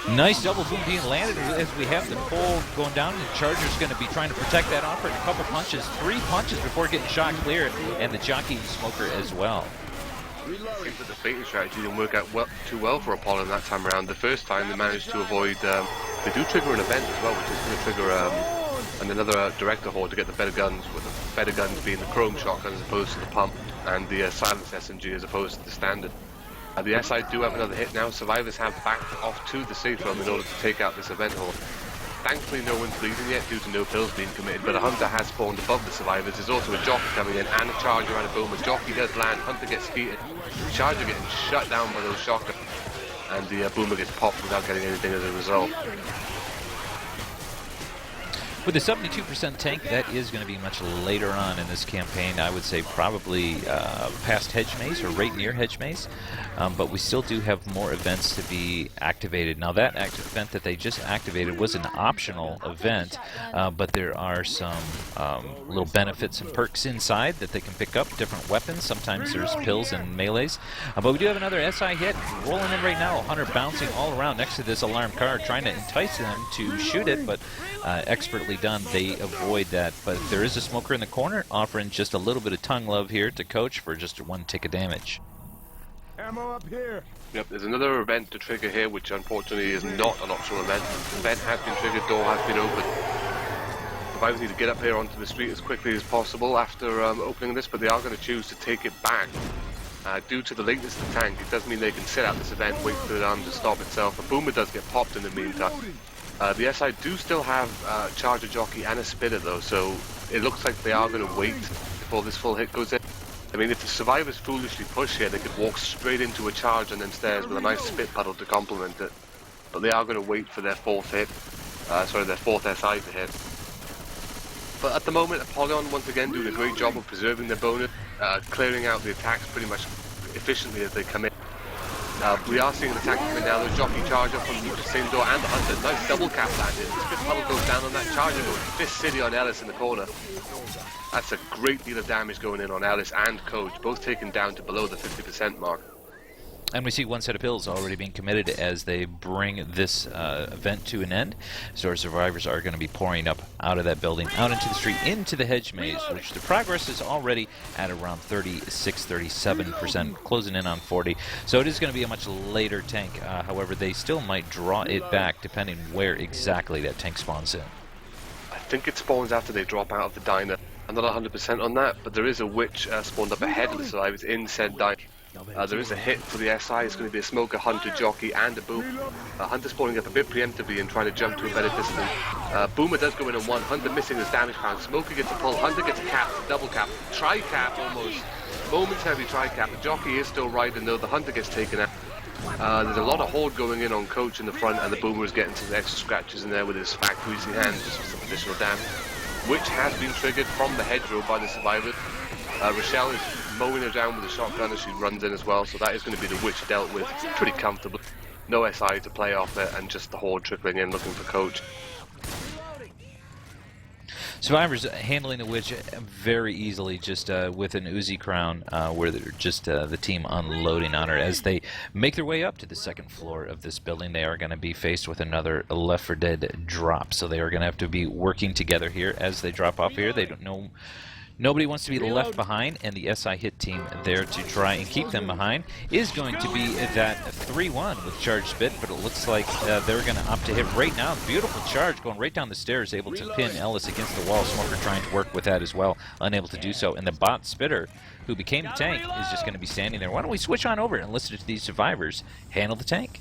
Nice double boom being landed as we have the pole going down, and the Charger's going to be trying to protect that offer. A couple punches, 3 punches before getting shot clear, and the Jockey Smoker as well. It seems that the baiting strategy didn't work out too well for Apollyon that time around. The first time they managed to avoid, they do trigger an event as well, which is going to trigger another director horde to get the better guns, with the better guns being the chrome shotgun as opposed to the pump, and the silence SMG as opposed to the standard. The SI do have another hit now. Survivors have backed off to the safe room in order to take out this event horde. Thankfully, no one's bleeding yet due to no pills being committed, but a Hunter has spawned above the Survivors. There's also a Jockey coming in, and a Charger and a Boomer. Jockey does land, Hunter gets skeeted, Charger getting shut down by those shotguns, and the Boomer gets popped without getting anything as a result. With a 72% tank, that is going to be much later on in this campaign. I would say probably past Hedge Maze or right near Hedge Maze. But we still do have more events to be activated. Now that event that they just activated was an optional event, but there are some little benefits and perks inside that they can pick up, different weapons. Sometimes there's pills and melees. But we do have another SI hit rolling in right now. Hunter bouncing all around next to this alarm car, trying to entice them to shoot it, but expertly done. They avoid that. But there is a Smoker in the corner offering just a little bit of tongue love here to Coach for just 1 tick of damage. Ammo up here. Yep, there's another event to trigger here, which unfortunately is not an optional event. The event has been triggered, door has been opened. Survivors need to get up here onto the street as quickly as possible after opening this, but they are going to choose to take it back. Due to the lateness of the tank, it does mean they can sit out this event, wait for the arm to stop itself. A Boomer does get popped in the meantime. The SI do still have Charger, Jockey, and a Spitter though, so it looks like they are going to wait before this full hit goes in. I mean, if the Survivors foolishly push here, they could walk straight into a charge and then stairs with a nice spit puddle to complement it. but they are going to wait for their fourth hit. Their fourth SI to hit. But at the moment, Apollyon once again doing a great job of preserving their bonus, clearing out the attacks pretty much efficiently as they come in. We are seeing an attack coming now. There's jockey charger from the same door and the hunter. Nice double cap landed. Spit puddle goes down on that charger. Fist City on Ellis in the corner. That's a great deal of damage going in on Ellis and Coach, both taken down to below the 50% mark. And we see one set of pills already being committed as they bring this event to an end. So our survivors are going to be pouring up out of that building, out into the street, into the hedge maze, which the progress is already at around 36-37%, closing in on 40. So it is going to be a much later tank. However, they still might draw it back depending where exactly that tank spawns in. I think it spawns after they drop out of the diner. I'm not 100% on that, but there is a witch spawned up ahead of the survivors in said diner. There is a hit for the SI. It's going to be a smoker, hunter, jockey, and a boom. Hunter spawning up a bit preemptively and trying to jump to a better distance. Boomer does go in on one. Hunter missing his damage pound. Smoker gets a pull. Hunter gets a cap, double cap, tri-cap almost. Momentary tri-cap. The jockey is still riding though. The hunter gets taken out. There's a lot of horde going in on Coach in the front, and the Boomer is getting some extra scratches in there with his fat greasy hand, just for some additional damage, which has been triggered from the hedgerow by the survivors. Rochelle is mowing her down with a shotgun as she runs in as well, so that is going to be the witch dealt with pretty comfortably. No SI to play off it, and just the horde trickling in looking for Coach. Survivors handling the witch very easily, just with an Uzi crown, where they're just the team unloading on her. As they make their way up to the second floor of this building, they are going to be faced with another Left 4 Dead drop. So they are going to have to be working together here as they drop off here. They don't know. Nobody wants to be left behind, and the SI hit team there to try and keep them behind is going to be that 3-1 with charged spit, but it looks like they're going to opt to hit right now. Beautiful charge going right down the stairs, able to pin Ellis against the wall. Smoker trying to work with that as well, unable to do so. And the bot Spitter, who became the tank, is just going to be standing there. Why don't we switch on over and listen to these survivors handle the tank?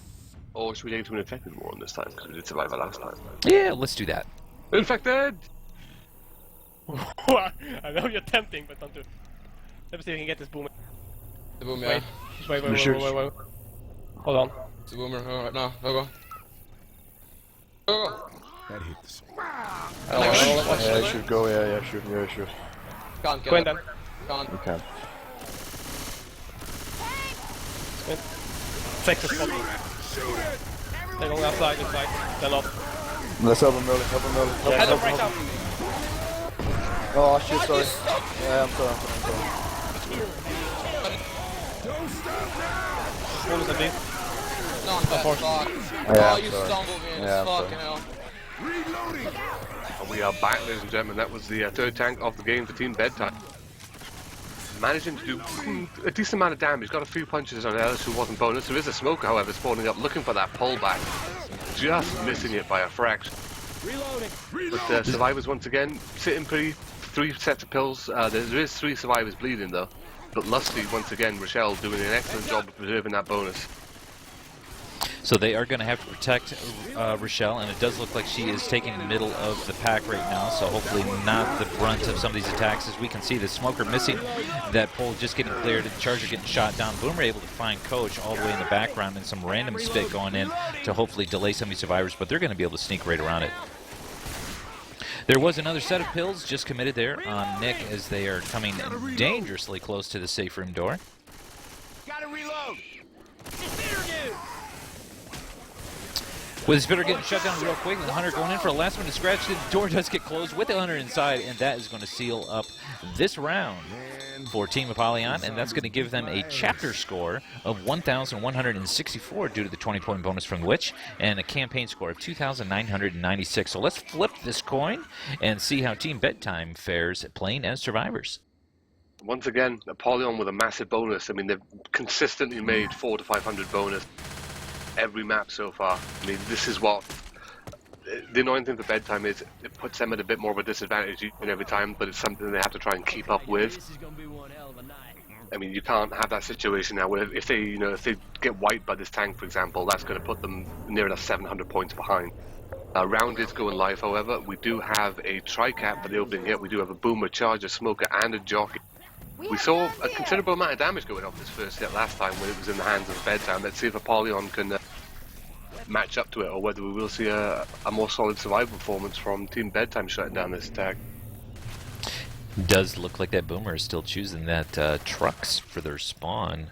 Or should we get into an infected war on this time, because we did survivor last time? Yeah, let's do that. Infected! I know you're tempting, but don't do it. Let me see if I can get this boomer. The boomer, yeah. Wait. Hold on. It's the boomer, alright now, go. Go. That hit the same. Yeah, shoot, go, yeah, shoot. Can't get Go in it. then. Can't. You can. Flex the spot. They're going outside, inside. They're not. Let's help him, Millie. Head up right now. Oh shit, sorry. Yeah, I'm sorry. What was that big? Not that fuck. Yeah, Oh, you stumbled me in this fucking hell. And we are back, ladies and gentlemen. That was the third tank of the game for Team Bedtime. Managing to do a decent amount of damage. Got a few punches on Ellis who wasn't bonus. There is a smoker, however, spawning up, looking for that pullback. Just missing it by a fraction. But survivors once again sitting pretty. 3 sets of pills. There is 3 survivors bleeding though. But Lusty, once again, Rochelle doing an excellent job of preserving that bonus. So they are going to have to protect Rochelle, and it does look like she is taking the middle of the pack right now, so hopefully not the brunt of some of these attacks. As we can see, the Smoker missing that pole, just getting cleared, and the Charger getting shot down. Boomer able to find Coach all the way in the background, and some random spit going in to hopefully delay some of these survivors, but they're going to be able to sneak right around it. There was another set of pills just committed there on Nick as they are coming dangerously close to the safe room door. Gotta reload. With the Spitter getting shut down real quick, and the Hunter going in for a last minute scratch, the door does get closed with the Hunter inside, and that is going to seal up this round for Team Apollyon, and that's going to give them a chapter score of 1,164 due to the 20-point bonus from the Witch, and a campaign score of 2,996. So let's flip this coin and see how Team Bedtime fares playing as survivors. Once again, Apollyon with a massive bonus. I mean, they've consistently made 400 to 500 bonus every map so far. I mean, this is what the annoying thing for Bedtime is. It puts them at a bit more of a disadvantage each and every time, but it's something they have to try and keep up with. I mean, you can't have that situation now where if they get wiped by this tank, for example, that's going to put them near enough 700 points behind. Round is going live, however. We do have a tri-cap for the opening hit. We do have a Boomer, Charger, Smoker, and a Jockey. We saw a considerable amount of damage going off this first hit last time when it was in the hands of Bedtime. Let's see if Apollyon can match up to it, or whether we will see a more solid survival performance from Team Bedtime shutting down this attack. Does look like that Boomer is still choosing that trucks for their spawn.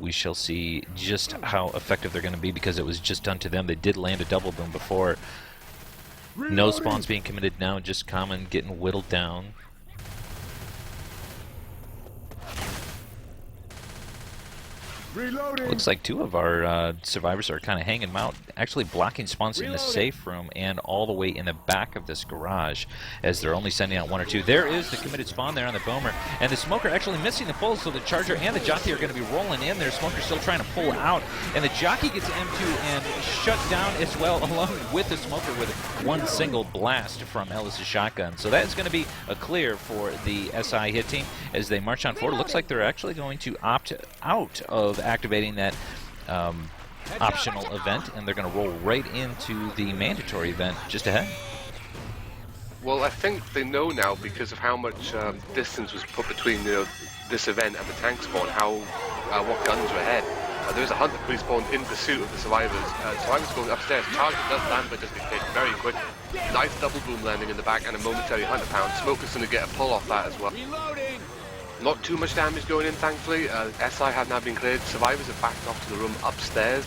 We shall see just how effective they're going to be, because it was just done to them. They did land a double boom before. No spawns being committed now, just common getting whittled down. Reloading. Looks like two of our survivors are kind of hanging them out, actually blocking spawns in the safe room and all the way in the back of this garage, as they're only sending out one or two. There is the committed spawn there on the Boomer, and the Smoker actually missing the pull, so the Charger and the Jockey are going to be rolling in there. Smoker's still trying to pull out, and the Jockey gets M2 and shut down as well, along with the Smoker with one single blast from Ellis' shotgun. So that is going to be a clear for the SI hit team as they march on forward. Looks like they're actually going to opt out of activating that optional event, and they're going to roll right into the mandatory event just ahead. Well, I think they know now, because of how much distance was put between this event and the tank spawn, what guns are ahead. There is a Hunter pre-spawned in pursuit of the survivors. Survivors going upstairs. Charger does land, but does get hit very quick. Nice double boom landing in the back and a momentary Hunter pound. Smoker's going to get a pull off that as well. Reloading. Not too much damage going in, thankfully. SI have now been cleared. Survivors have backed off to the room upstairs.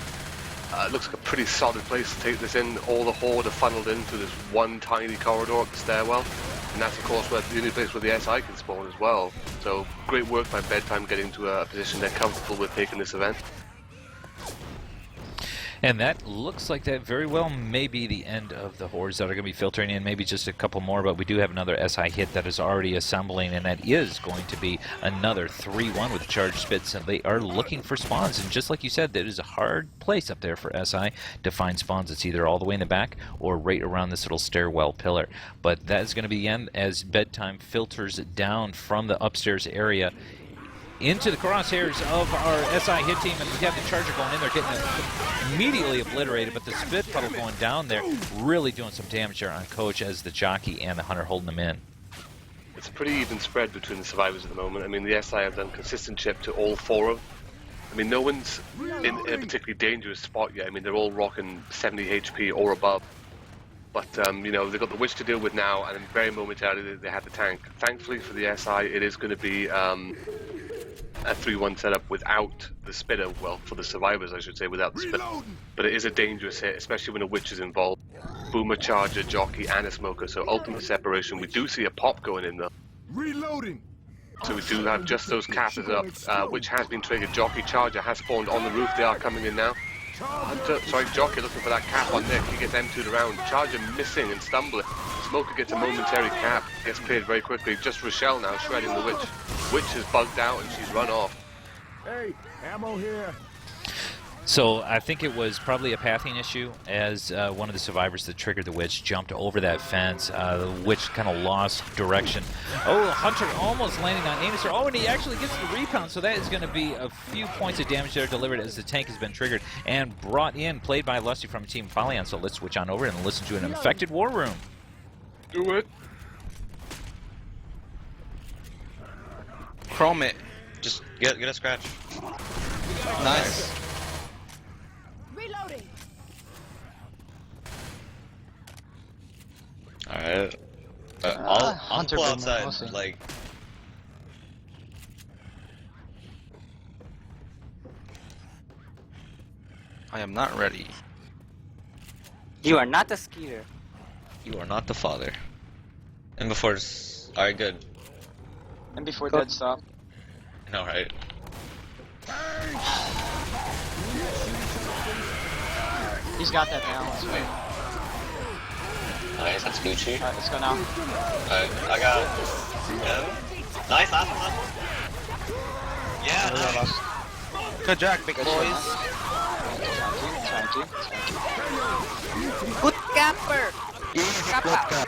It looks like a pretty solid place to take this in. All the horde are funneled in through this one tiny corridor up the stairwell. And that's, of course, the only place where the SI can spawn as well. So, great work by Bedtime getting to a position they're comfortable with taking this event. And that looks like that very well may be the end of the hordes that are going to be filtering in, maybe just a couple more, but we do have another SI hit that is already assembling, and that is going to be another 3-1 with the charged spits, and they are looking for spawns. And just like you said, that is a hard place up there for SI to find spawns. It's either all the way in the back or right around this little stairwell pillar. But that is going to be the end as Bedtime filters down from the upstairs area into the crosshairs of our SI hit team, and we have the Charger going in there, getting immediately obliterated, but the Spit Puddle going down there, really doing some damage there on Coach as the Jockey and the Hunter holding them in. It's a pretty even spread between the survivors at the moment. I mean, the SI have done consistent chip to all four of them. I mean, no one's in a particularly dangerous spot yet. I mean, they're all rocking 70 HP or above. But, you know, they've got the Witch to deal with now, and very momentarily they have the tank. Thankfully for the SI, it is going to be a 3-1 setup without the spitter. Well, for the survivors, I should say, without the spitter. But it is a dangerous hit, especially when a Witch is involved. Boomer, Charger, Jockey, and a Smoker, so ultimate separation. We do see a pop going in, though. Reloading. So we do have just those cappers up, which has been triggered. Jockey, Charger has spawned on the roof. They are coming in now. Jockey looking for that cap on Nick. He gets M2'd around. Charger missing and stumbling. Smoker gets a momentary cap. Gets cleared very quickly. Just Rochelle now shredding the Witch. Witch is bugged out and she's run off. Hey, ammo here. So I think it was probably a pathing issue, as one of the survivors that triggered the Witch jumped over that fence. The Witch kind of lost direction. Oh, Hunter almost landing on Anuser. Oh, and he actually gets the rebound, so that is going to be a few points of damage there delivered as the tank has been triggered and brought in, played by Lusty from Team Apollyon. So let's switch on over and listen to an infected war room. Do it. Chrome it. Just get a scratch. Nice. Reloading. Alright. I'll Hunter pull Boomer, outside, mostly. like... I am not ready. You are not the Skeeter. You are not the father. And before... Alright, good. And before dead stop. No, right? He's got that now. Let's wait. Nice, that's Gucci. Alright, let's go now. Alright, I got it. Yeah. Nice, last one. Yeah, nice. Good job, big boys. Trying to. Good capper! Cap out.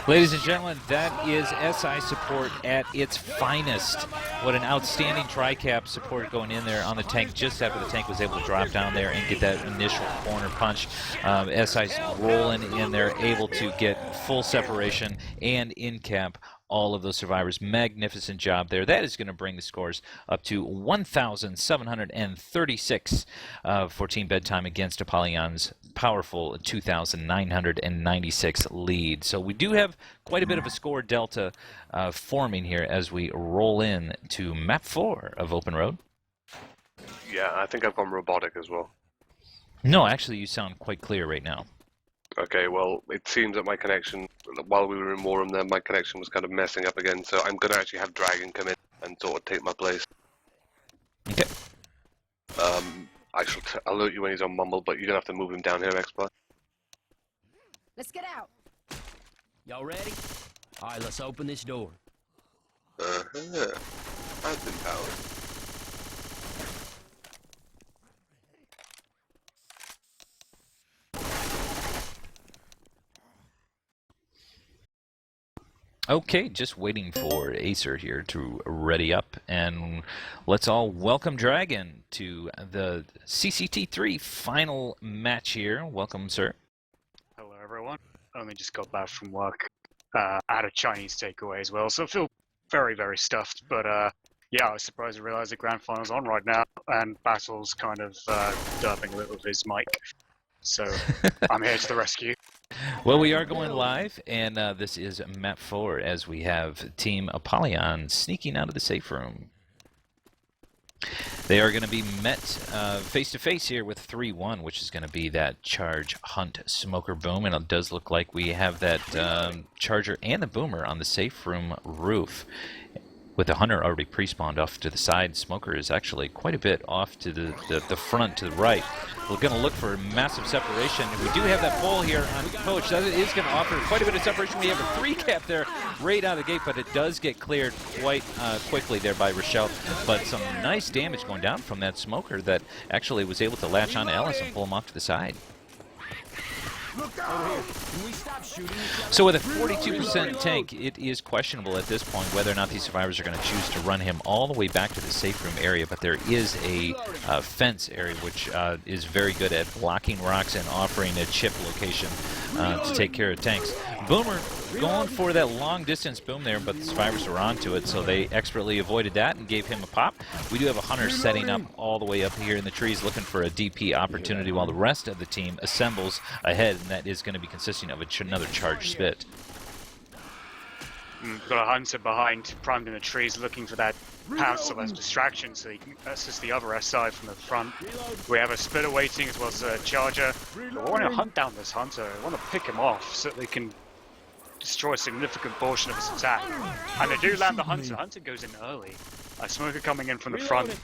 Ladies and gentlemen, that is SI support at its finest. What an outstanding tri-cap support going in there on the tank just after the tank was able to drop down there and get that initial corner punch. SI's rolling in there, able to get full separation and in cap all of those survivors. Magnificent job there. That is going to bring the scores up to 1,736 for Team Bedtime against Apollyon's powerful 2,996 lead. So we do have quite a bit of a score delta forming here as we roll in to map 4 of Open Road. Yeah, I think I've gone robotic as well. No, actually, you sound quite clear right now. Okay, well, it seems that my connection, while we were in Warham there, my connection was kind of messing up again, so I'm going to actually have Dragon come in and sort of take my place. Okay. I shall alert you when he's on Mumble, but you're going to have to move him down here, Expert. Let's get out. Y'all ready? All right, let's open this door. I've been powered. Okay, just waiting for Acer here to ready up, and let's all welcome Dragon to the CCT3 final match here. Welcome, sir. Hello, everyone. Only just got back from work. Had a Chinese takeaway as well, so I feel very, very stuffed. But yeah, I was surprised to realize the grand final's on right now, and Battle's kind of derping a little with his mic. So I'm here to the rescue. Well, we are going live, and this is map 4 as we have Team Apollyon sneaking out of the safe room. They are going to be met face-to-face here with 3-1, which is going to be that Charge, Hunt, Smoker, Boom, and it does look like we have that Charger and the Boomer on the safe room roof. With the Hunter already pre-spawned off to the side, Smoker is actually quite a bit off to the front, to the right. We're going to look for massive separation. We do have that pole here on Coach. That is going to offer quite a bit of separation. We have a 3-cap there right out of the gate, but it does get cleared quite quickly there by Rochelle. But some nice damage going down from that Smoker that actually was able to latch on to Ellis and pull him off to the side. So with a 42% tank, it is questionable at this point whether or not these survivors are going to choose to run him all the way back to the safe room area, but there is a fence area which is very good at blocking rocks and offering a chip location to take care of tanks. Boomer going for that long distance boom there, but the survivors were onto it, so they expertly avoided that and gave him a pop. We do have a Hunter setting up all the way up here in the trees looking for a DP opportunity while the rest of the team assembles ahead, and that is going to be consisting of another Charge Spit. We've got a Hunter behind, primed in the trees, looking for that pounce as distraction so he can assist the other SI from the front. We have a Spitter waiting as well as a Charger. But we want to hunt down this Hunter. We want to pick him off so that they can destroy a significant portion of his attack. And they do land the Hunter. Hunter goes in early. Smoker coming in from the front.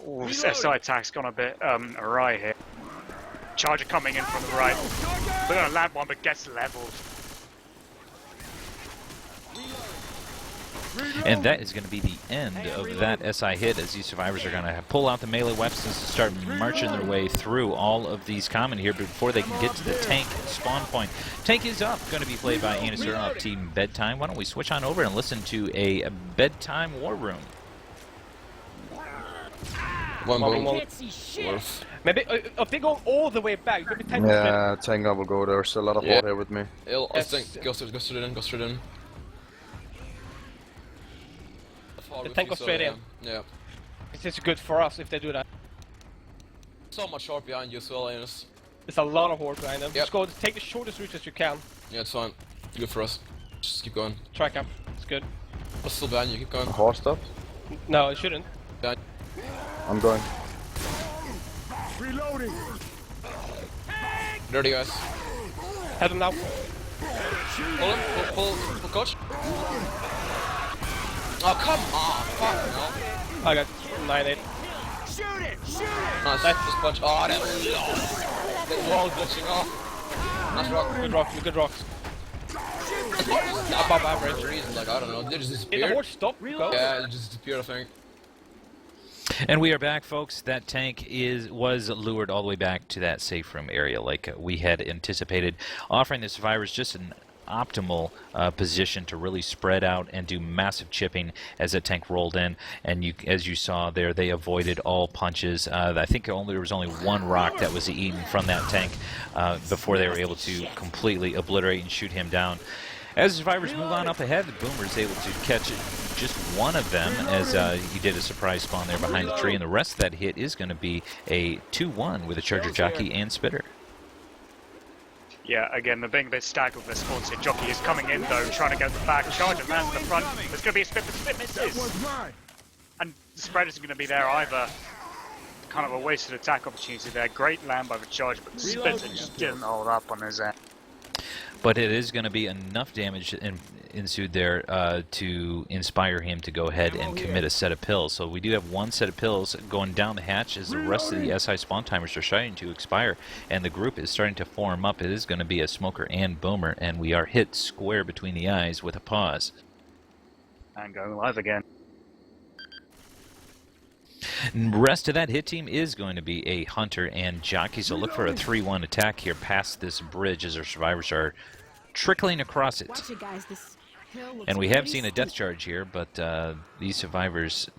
Oh, this SI attack's gone a bit awry here. Charger coming in from the right. They're going to land one but gets leveled. And that is going to be the end of that SI hit as these survivors are going to pull out the melee weapons and start marching their way through all of these common here before they can get to the tank spawn point. Tank is up, going to be played by Anisur of Team Bedtime. Why don't we switch on over and listen to a Bedtime War Room. One boom. Maybe if they go all the way back, maybe tank. Yeah, tank will go. There's a lot of horde here with me. I think go straight in, go straight in. The tank goes straight in. Yeah. It's good for us if they do that. So much horde behind you as well, Anus. There's a lot of horde behind them. Yep. Just go, take the shortest route as you can. Yeah, it's fine. Good for us. Just keep going. Track up. It's good. What's still behind you? Keep going. Horse stuff? No, it shouldn't. Behind. I'm going. Reloading. Dirty guys. Head him now. Pull him. Pull coach. Oh, come on! Fuck, no. I got 9-8. Shoot it! Shoot it! Nice, just punch. Oh, that was... The wall glitching off. Nice rock. Good rock, good rocks. Above average. Reason, like, I don't know, they just Did disappeared. the horde stop? Go. Yeah, it just disappeared, I think. And we are back, folks. That tank was lured all the way back to that safe room area like we had anticipated, offering the survivors just an optimal position to really spread out and do massive chipping as that tank rolled in. And as you saw there, they avoided all punches. I think there was only one rock that was eaten from that tank before they were able to completely obliterate and shoot him down. As survivors move on up ahead, the Boomer is able to catch just one of them as he did a surprise spawn there behind the tree, and the rest of that hit is going to be a 2-1 with a Charger Jockey and Spitter. Yeah, again, they're being a bit staggered with their spawns here. Jockey is coming in though, trying to get the back. Charger lands in the front. There's going to be a split, but split misses. And the spread isn't going to be there either. Kind of a wasted attack opportunity there. Great land by the Charger, but the Spitter just didn't hold up on his end. But it is going to be enough damage ensued there to inspire him to go ahead and commit a set of pills. So we do have one set of pills going down the hatch as the rest of the SI spawn timers are starting to expire, and the group is starting to form up. It is going to be a Smoker and Boomer, and we are hit square between the eyes with a pause. And going live again. Rest of that hit team is going to be a Hunter and Jockey, so look for a 3-1 attack here past this bridge as our survivors are trickling across it. And we have seen a death charge here, but these survivors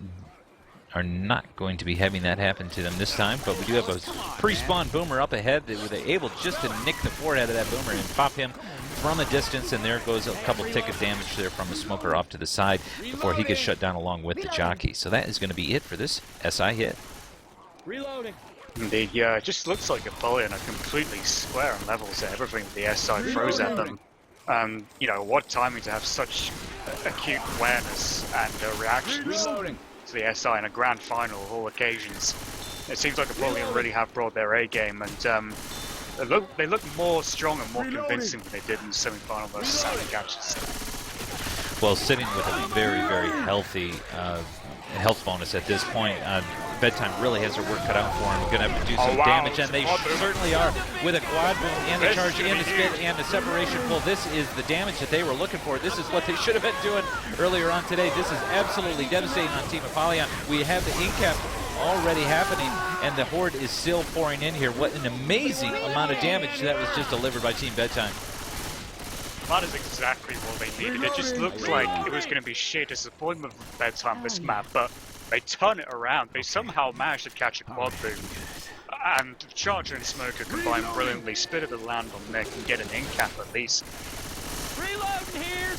are not going to be having that happen to them this time. But we do have a pre-spawn Boomer up ahead that were able just to nick the forehead of that Boomer and pop him from a distance, and there goes a couple tick of damage there from the Smoker off to the side before he gets shut down along with the Jockey. So that is going to be it for this SI hit. Reloading. Indeed, yeah, it just looks like Apollyon are completely square on levels there. Everything the SI throws at them. You know, what timing to have such acute awareness and reactions to the SI in a grand final of all occasions. It seems like Apollyon really have brought their A game, and they look more strong and more convincing than they did in the semi-final versus Sounding Catches. Well, sitting with a very, very healthy health bonus at this point, Bedtime really has their work cut out for him. Going to have to do some damage, and they certainly are with a quad boom and the charge and the spit and the separation pull. This is the damage that they were looking for. This is what they should have been doing earlier on today. This is absolutely devastating on Team Apollyon. We have the incap already happening, and the Horde is still pouring in here. What an amazing amount of damage that was just delivered by Team Bedtime. That is exactly what they needed. It just looked like it was going to be sheer disappointment for Bedtime this map, but they turn it around. They somehow managed to catch a quad boom. And Charger and Smoker combine brilliantly, spit it land on Nick and get an incap at least. Reloading here!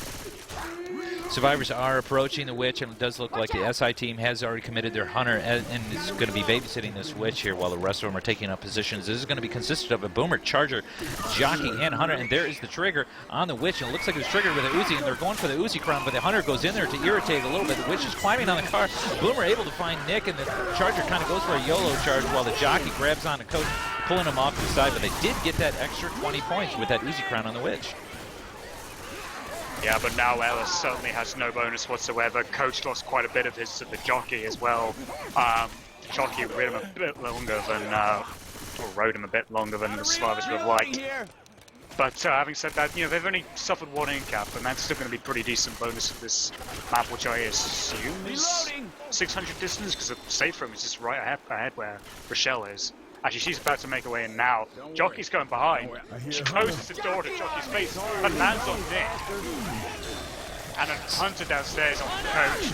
Survivors are approaching the witch, and it does look like the SI team has already committed their Hunter and is going to be babysitting this witch here while the rest of them are taking up positions. This is going to be consistent of a Boomer, Charger, Jockey, and Hunter, and there is the trigger on the witch, and it looks like it was triggered with an Uzi, and they're going for the Uzi crown, but the Hunter goes in there to irritate a little bit. The witch is climbing on the car. Boomer able to find Nick, and the Charger kind of goes for a YOLO charge while the Jockey grabs on the coach, pulling him off to the side, but they did get that extra 20 points with that Uzi crown on the witch. Yeah, but now Ellis certainly has no bonus whatsoever. Coach lost quite a bit of his to the Jockey as well. The Jockey rode him a bit longer than, or rode him a bit longer than the survivors would have liked. But having said that, you know, they've only suffered one incap, and that's still going to be pretty decent bonus for this map, which I assume is 600 distance, because the safe room is just right ahead where Rochelle is. Actually, she's about to make her way in now. Jockey's going behind. She closes the door to Jockey's face and lands on Nick. And a Hunter downstairs on the coach.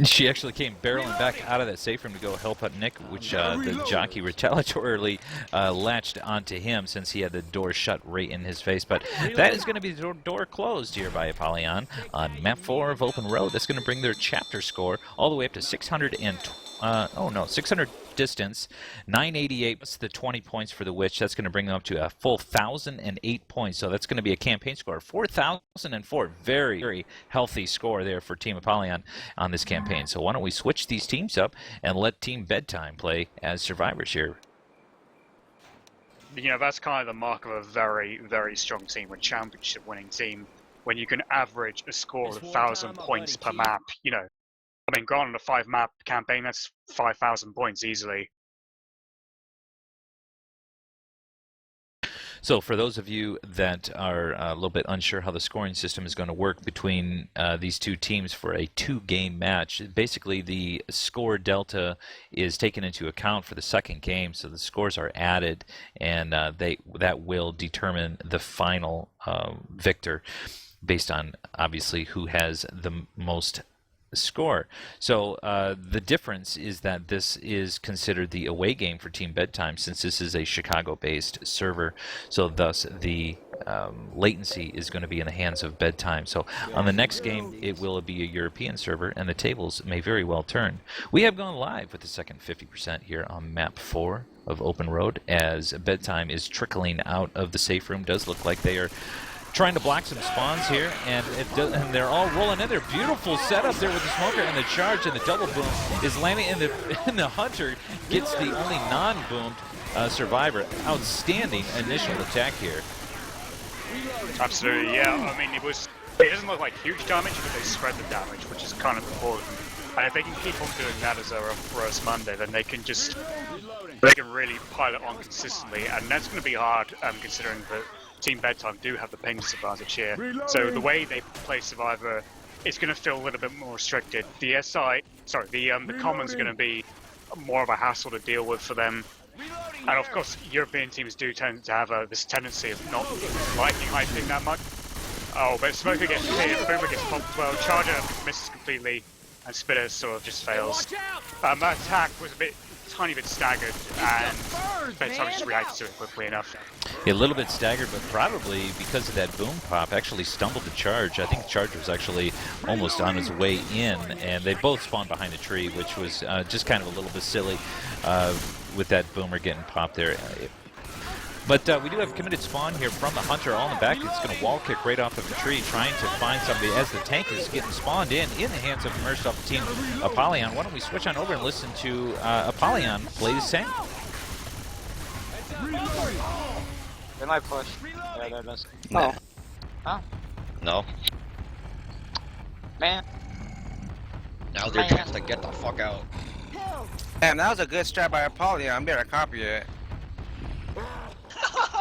She actually came barreling back out of that safe room to go help out Nick, which the Jockey retaliatorily latched onto him since he had the door shut right in his face. But that is going to be the door closed here by Apollyon on map 4 of Open Road. That's going to bring their chapter score all the way up to 600 distance, 988 plus the 20 points for the witch. That's going to bring them up to a full 1,008 points. So that's going to be a campaign score of 4,004. Very, very healthy score there for Team Apollyon on this campaign. So why don't we switch these teams up and let Team Bedtime play as survivors here. You know, that's kind of the mark of a very, very strong team, a championship winning team, when you can average a score of 1,000 points per map. You know, I mean, gone on a 5-map campaign, that's 5,000 points easily. So for those of you that are a little bit unsure how the scoring system is going to work between these two teams for a 2-game match, basically the score delta is taken into account for the second game, so the scores are added, and that will determine the final victor based on, obviously, who has the most score. So the difference is that this is considered the away game for Team Bedtime, since this is a Chicago-based server. So thus the latency is going to be in the hands of Bedtime. So on the next game, it will be a European server, and the tables may very well turn. We have gone live with the second 50% here on map 4 of Open Road, as Bedtime is trickling out of the safe room. Does look like they are trying to block some spawns here, and they're all rolling in. They're beautiful setup there with the smoker and the charge, and the double boom is landing, and the hunter gets the only non-boomed survivor. Outstanding initial attack here. Absolutely, yeah. I mean, it doesn't look like huge damage, but they spread the damage, which is kind of important. And if they can keep on doing that as a Roast Monday, then they can really pile it on consistently, and that's going to be hard, considering that Team Bedtime do have the ping disadvantage here. So the way they play Survivor, it's going to feel a little bit more restricted. The the commons are going to be more of a hassle to deal with for them. And of course, European teams do tend to have this tendency of not liking high ping that much. Oh, but Smoker gets hit, Boomer gets popped as well, Charger misses completely, and Spitter sort of just fails. That attack was tiny bit staggered, and Bedtime just reacted to it quickly enough. A little bit staggered, but probably because of that boom pop, actually stumbled the charge. I think the charge was actually almost on his way in, and they both spawned behind a tree, which was just kind of a little bit silly with that boomer getting popped there. But we do have a committed spawn here from the hunter all in the back. It's going to wall kick right off of the tree, trying to find somebody as the tank is getting spawned in the hands of immersed off the team Apollyon. Why don't we switch on over and listen to Apollyon play the tank? They might push. Yeah, there it is. Nah. Oh. No. Man. Now's their chance to get the fuck out. Damn, that was a good strat by Apollyon. I'm gonna copy it.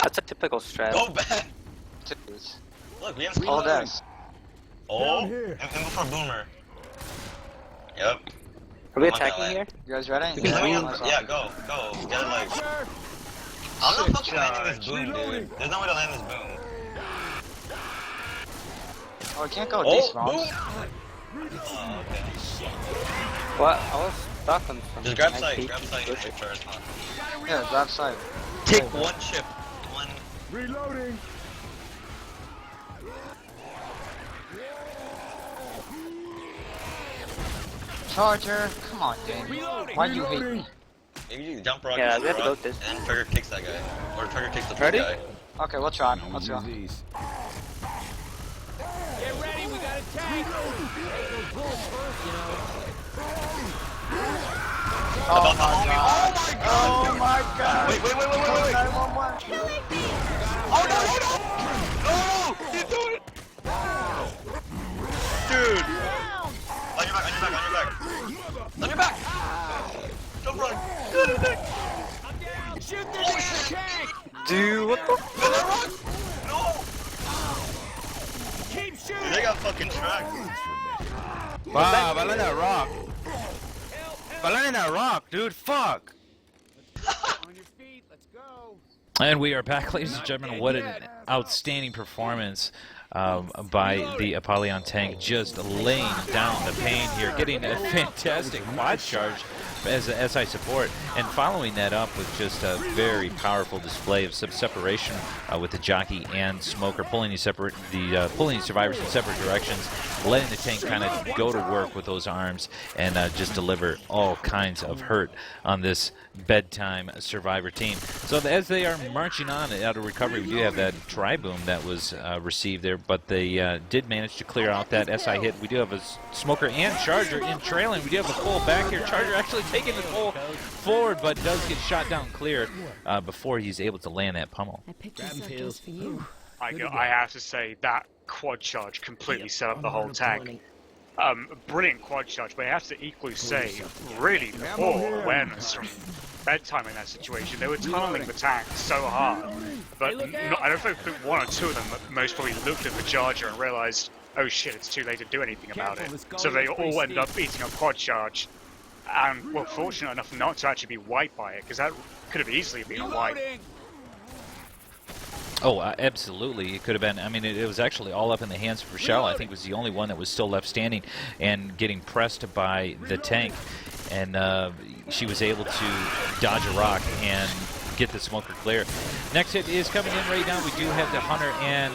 That's a typical strat. Go back! Look, we have all this. Oh, and go for Boomer. Yep. Are we attacking here? You guys ready? Yeah, go. Get it like... I'm not fucking landing this boom, dude. There's no way to land this boom. Oh, I can't go these rounds. Oh, okay. What? I was stuck on something. Just grab site and wait for our spawn. Yeah, grab side. Take one chip. Reloading. Charger, come on, Dan. Why do you hate me? Maybe you jump rock Yeah, and we have to go this. and trigger kicks that guy. Or trigger kicks the Ready? guy. Okay, we'll try. Let's go. Get ready, we got a tank. Oh my god. Oh my god. Wait. 911. Oh no! You do it! Dude! On your back! Don't run! I'm down. Shoot the damn tank. Dude, what the fuck? No! Keep shooting. Dude, they got fucking tracked. Wow, I landed that rock. I landed that rock, dude. Fuck. On your feet. Let's go. And we are back, ladies and gentlemen. What an outstanding performance by the Apollyon tank, just laying down the pain here, getting a fantastic quad charge as a SI support, and following that up with just a very powerful display of some separation with the jockey and smoker, pulling these survivors in separate directions, letting the tank kind of go to work with those arms and just deliver all kinds of hurt on this Bedtime survivor team. So as they are marching on out of recovery, we do have that tri-boom that was received there, but they did manage to clear out that SI hit. We do have a smoker and charger in trailing. We do have a full back here. Charger actually taking the full forward, but does get shot down clear before he's able to land that pummel. I picked this up just for you. I have to say that quad charge completely set up the whole tank. Brilliant quad charge, but I have to equally say, really poor awareness from Bedtime in that situation. They were tunneling the tank so hard, but I don't think one or two of them most probably looked at the charger and realized, oh shit, it's too late to do anything about it. So they all ended up eating a quad charge, and were fortunate enough not to actually be wiped by it, because that could have easily been a wipe. Oh, absolutely. It could have been. I mean, it was actually all up in the hands of Rochelle. I think was the only one that was still left standing and getting pressed by the tank. And she was able to dodge a rock and get the smoker clear. Next hit is coming in right now. We do have the Hunter and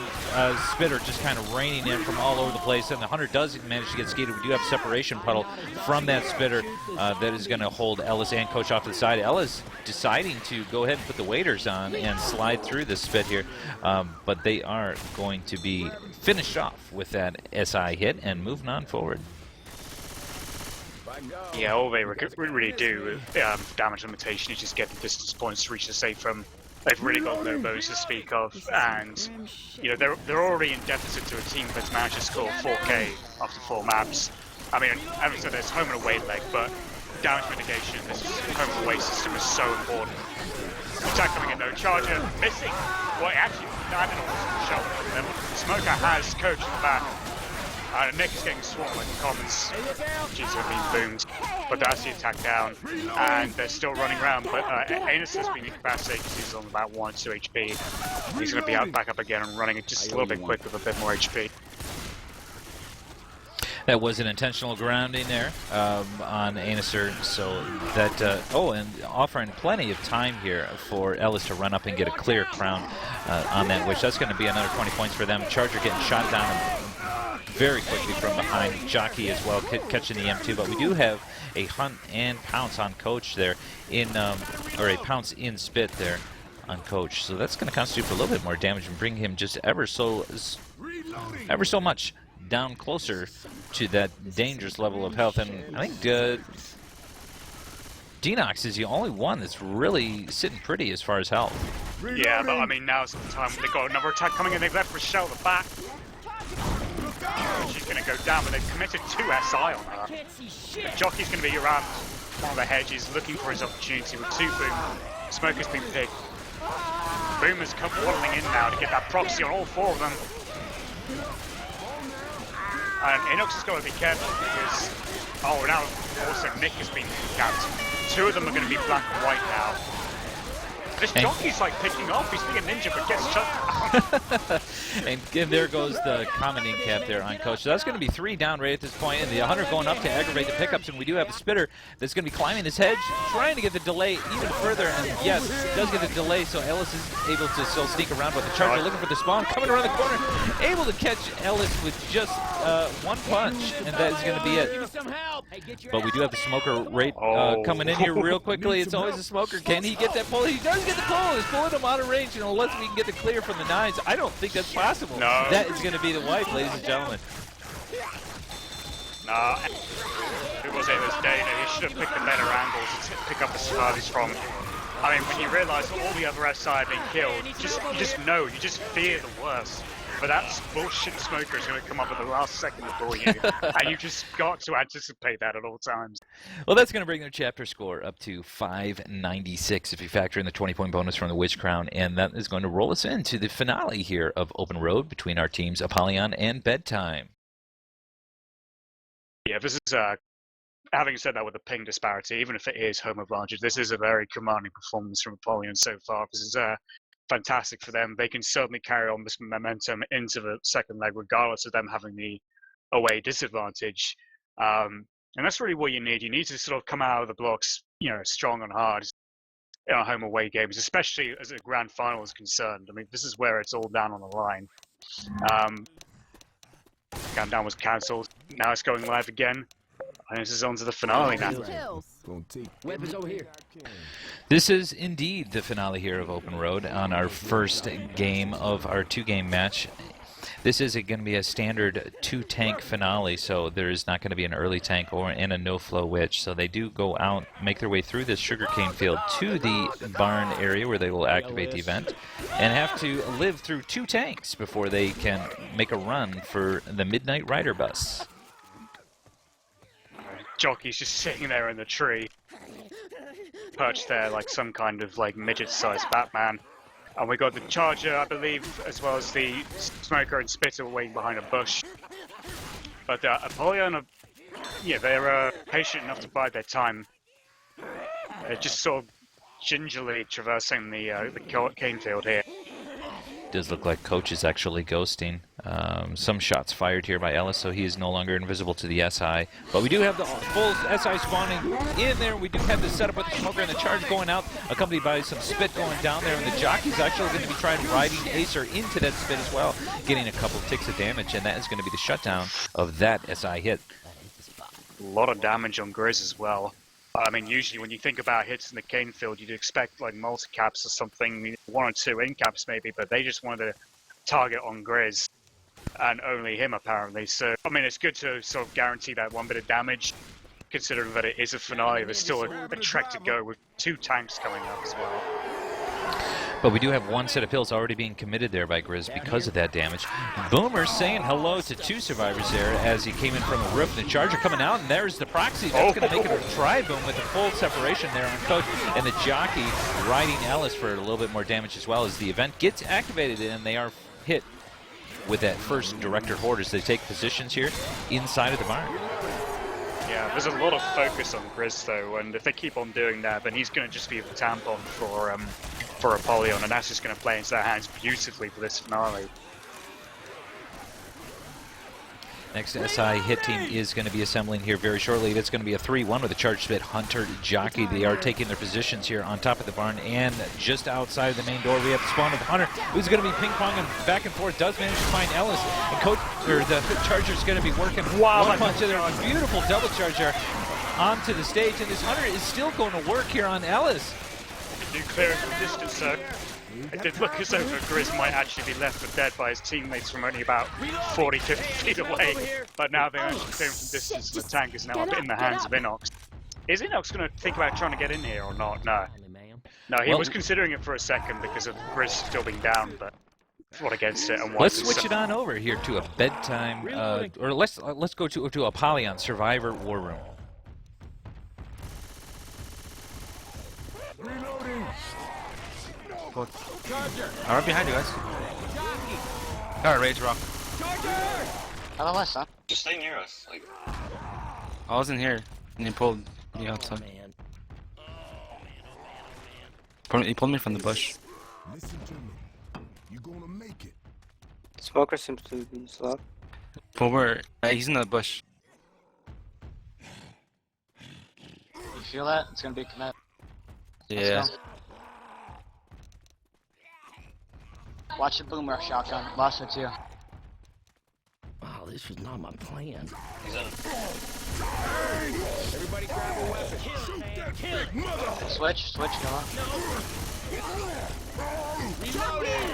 Spitter just kind of raining in from all over the place, and the Hunter does manage to get skated. We do have separation puddle from that Spitter that is going to hold Ellis and Coach off to the side. Ellis deciding to go ahead and put the waders on and slide through the spit here, but they are going to be finished off with that SI hit and moving on forward. Yeah, all they really do with damage limitation is just get the distance points to reach the safe from. They've really got no bows to speak of, and you know they're already in deficit to a team that's managed to score 4K after 4 maps. I mean, having said there's home and away leg, but damage mitigation, this home and away system is so important. Attack coming in though, Charger missing. Well, actually landed on the shoulder. Smoker has Coach in the back. Nick is getting swarmed like the Commons. Jeez, are being boomed. But that's the attack down. And they're still running around. But Anus has been incapacitated because he's on about 1 or 2 HP. He's going to be back up again and running it just a little bit quick with a bit more HP. That was an intentional grounding there on Anuser, so that, and offering plenty of time here for Ellis to run up and get a clear crown on that, which that's going to be another 20 points for them. Charger getting shot down very quickly from behind. Jockey as well, catching the M2, but we do have a hunt and pounce on Coach there, or a pounce in spit there on Coach, so that's going to constitute for a little bit more damage and bring him just ever so much down closer to that dangerous level of health. And I think Denox is the only one that's really sitting pretty as far as health. Yeah, but I mean now's the time. They've got another attack coming in. They've left Rochelle at the back. She's going to go down, but they've committed 2 SI on her. The Jockey's going to be around one of the hedges looking for his opportunity with 2 Boom. Smoker's been picked. Boom has come waddling in now to get that proxy on all 4 of them. And Inox has got to be careful because, now also Nick has been capped. 2 of them are going to be black and white now. This Jockey's like picking off, he's being a ninja but gets shut down. And there goes the commenting cap there on Coach. So that's going to be 3 down right at this point, and the Hunter going up to aggravate the pickups, and we do have a Spitter that's going to be climbing this hedge, trying to get the delay even further, and yes, it does get the delay, so Ellis is able to still sneak around, but the Charger looking for the spawn, coming around the corner, able to catch Ellis with just 1 punch, and that is going to be it. But we do have the Smoker rate coming in here real quickly. It's always a Smoker. Can he get that pull? He does get the pull. He's pulling him out of range, and unless we can get the clear from the 9s, I don't think that's possible. No. That is going to be the wipe, ladies and gentlemen. Nah, it was Ava's day. He should have picked a better angle to pick up the survivors from. I mean, when you realise that all the other SI have been killed, you just fear the worst. But that bullshit Smoker is going to come up at the last second before you, and you've just got to anticipate that at all times. Well, that's going to bring their chapter score up to 596 if you factor in the 20-point bonus from the Witch Crown, and that is going to roll us into the finale here of Open Road between our teams Apollyon and Bedtime. Yeah, this is, having said that with the ping disparity, even if it is home advantage, this is a very commanding performance from Apollyon so far. This is fantastic for them. They can certainly carry on this momentum into the second leg, regardless of them having the away disadvantage. And that's really what you need. You need to sort of come out of the blocks, strong and hard in our home away games, especially as the grand final is concerned. I mean, this is where it's all down on the line. Countdown was cancelled. Now it's going live again. And this is on to the finale now. Weapons over here. This is indeed the finale here of Open Road on our first game of our 2-game match. This is going to be a standard 2-tank finale, so there is not going to be an early tank and a no-flow witch. So they do go out, make their way through this sugarcane field to the barn area where they will activate the event, and have to live through 2 tanks before they can make a run for the Midnight Rider bus. Jockey's just sitting there in the tree, perched there like some kind of midget-sized Batman. And we got the Charger, I believe, as well as the Smoker and Spitter waiting behind a bush. But Apollyon, they're patient enough to bide their time. They're just sort of gingerly traversing the cane field here. Does look like Coach is actually ghosting. Some shots fired here by Ellis, so he is no longer invisible to the SI. But we do have the full SI spawning in there. We do have the setup with the smoker and the charge going out, accompanied by some spit going down there. And the jockey's actually going to be trying riding Acer into that spit as well, getting a couple of ticks of damage, and that is going to be the shutdown of that SI hit. A lot of damage on Grizz as well. I mean, usually when you think about hits in the cane field, you'd expect like multi-caps or something, 1 or 2 in-caps maybe, but they just wanted to target on Grizz, and only him apparently. So, I mean, it's good to sort of guarantee that 1 bit of damage, considering that it is a finale. There's still a trek to go with 2 tanks coming up as well. But we do have 1 set of pills already being committed there by Grizz because of that damage. Boomer saying hello to 2 survivors there as he came in from the roof. The Charger coming out, and there's the proxy. That's going to make it a tri-boom with a full separation there on Coach. And the jockey riding Ellis for a little bit more damage as well as the event gets activated, and they are hit with that first Director Horde as they take positions here inside of the barn. Yeah, there's a lot of focus on Grizz though, and if they keep on doing that, then he's going to just be the tampon for Apollyon, and that's just going to play into their hands beautifully for this finale. Next SI hit team is going to be assembling here very shortly. It's going to be a 3-1 with a charge spit Hunter Jockey. They are taking their positions here on top of the barn, and just outside of the main door we have the spawn of Hunter, who's going to be ping-ponging back and forth. Does manage to find Ellis, and Coach, or the Charger's going to be working one punch of their beautiful double charger onto the stage, and this Hunter is still going to work here on Ellis. Do clear it from distance, so it did look as though Grizz might actually be left for dead by his teammates from only about 40, 50 feet away, but now they're actually clearing from distance, and the tank is now in the hands of Inox. Is Inox going to think about trying to get in here or not? No. No, he was considering it for a second because of Grizz still being down, but fought against it. And let's switch it on over here to a Bedtime, or let's go to Apollyon Survivor War Room. I'm right behind you guys. Got a rage rock. Hello, west, huh? Just stay near us. Like, I was in here, and he pulled me outside. He pulled me from the bush. Listen to me. You're gonna make it. Smoker seems to be slow. Boomer, he's in the bush. You feel that? It's gonna be a commit. Yeah. Watch the Boomer shotgun. Lost it too. Wow, this was not my plan. he's in. Everybody grab a weapon. Shoot that big mother. Switch, come on. Reloading.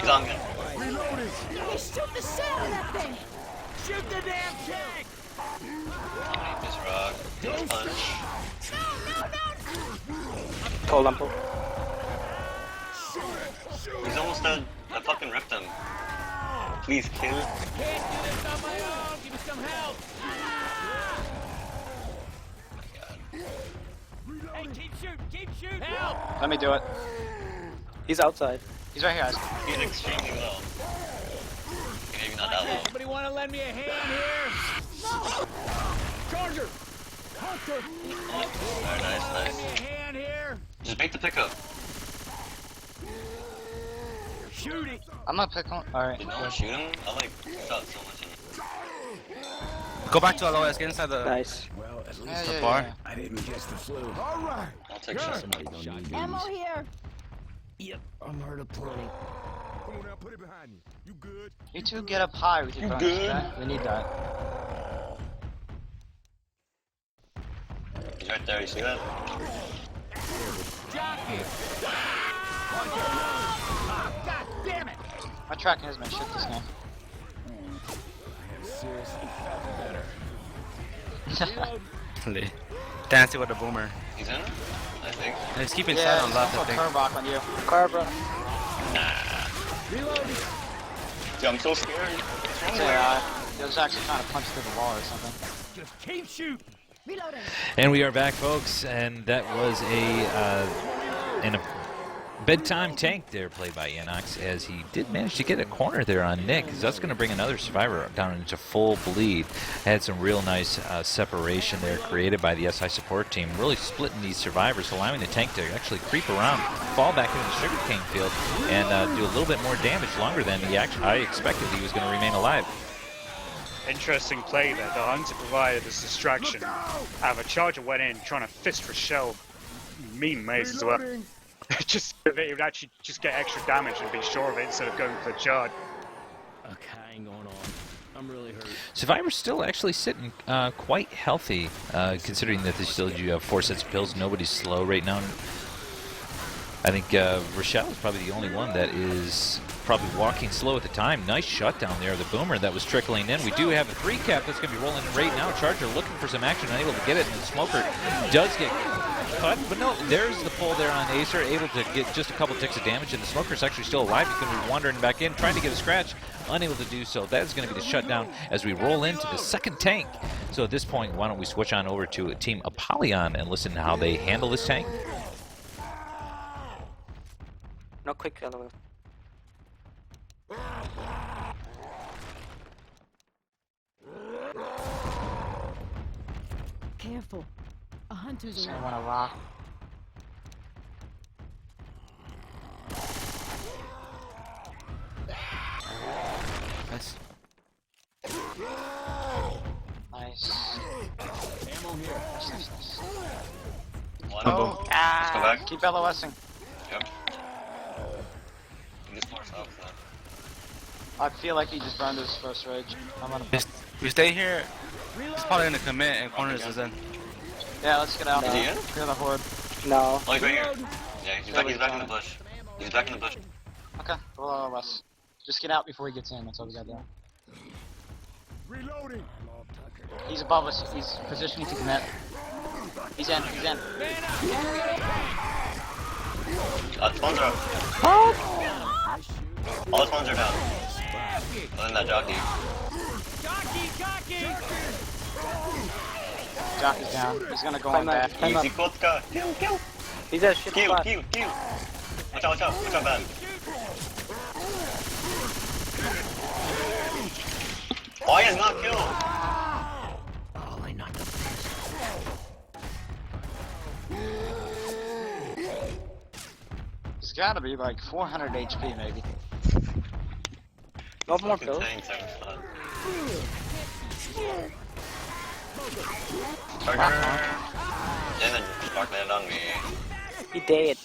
He's on gun. Reloading. Hey, shoot the shit out of that thing! Shoot the damn tank. Underneath this rock. This punch. Cold ample. He's almost dead. I fucking ripped him. Please kill. Can't do this on my own. Give me some help. Hey, keep shooting. Help. Let me do it. He's outside. He's right here, guys. He's extremely low. Maybe not that low. Somebody want to lend me a hand here? Charger. Hunter. Alright, nice. Lend me a hand here. Just make the pickup. Shooting. I'm gonna pick one. Alright. Did no one shoot him? I like shot so much in it. Go back to LOS, get inside the Nice. Well, at least the bar. I didn't catch the flu. All right. I'll take shots. Ammo here! Yep, I'm hurt of plenty. Come on now, put it behind you. You good? You two get up high with your bonus, okay? We need that. He's right there, you see that? God damn it! My tracking has been shit this game. Seriously, better. Dancing with the Boomer. He's in? I think. He's keeping Yeah, silent on left, I put think. curve rock on you. Carbra. Reloading. Dude, I'm so scared. What's wrong with Yeah, he was actually trying to punch through the wall or something. Just keep shooting. Reloading. And we are back, folks, and that was Bedtime tank there, played by Enox, as he did manage to get a corner there on Nick, because that's going to bring another survivor down into full bleed. Had some real nice separation there created by the SI support team, really splitting these survivors, allowing the tank to actually creep around, fall back into the Sugarcane field, and do a little bit more damage longer than I expected he was going to remain alive. Interesting play there. The Hunter provided this distraction. The Charger went in trying to fist Rochelle. Mean maze as well. Just it would actually just get extra damage and be sure of it instead of going for the charge. Okay, hang going on. I'm really hurt. Survivor's still actually sitting quite healthy, considering that they still do have 4 sets of pills. Nobody's slow right now. I think Rochelle is probably the only one that is probably walking slow at the time. Nice shutdown there, the boomer that was trickling in. We do have a 3-cap that's going to be rolling in right now. Charger looking for some action, unable to get it, and the Smoker does get cut. But no, there's the pull there on Acer, able to get just a couple ticks of damage, and the Smoker's actually still alive. He's going to be wandering back in, trying to get a scratch, unable to do so. That is going to be the shutdown as we roll into the second tank. So at this point, why don't we switch on over to Team Apollyon and listen to how they handle this tank. No quick LOL. Careful. A hunter's I around. want to rock. Nice. Nice. Ammo here. Nice. One. Oh, Let's go back. keep LOSing. Yep. Just more south though. I feel like he just burned his first rage. I'm gonna. We stay here. He's probably gonna commit and corners us in. Yeah, let's get out. Is he in? Clear the horde. No. Oh, he's right here. Yeah, he's back in the bush. He's back in the bush. Okay, we'll LOS. Just get out before he gets in. That's all we gotta do. Reloading. He's above us. He's positioning to commit. He's in. He's in. Spawns are up. All the spawns are down. Other than that jockey. Jockey's down. He's gonna go on back. Easy kotka. Kill. He's at a shit Kill. spot. Watch out, man. Oh, he is not killed. Oh, I knocked him. He's gotta be like 400 HP maybe. No more pills. And then Spark landed on me. He dead.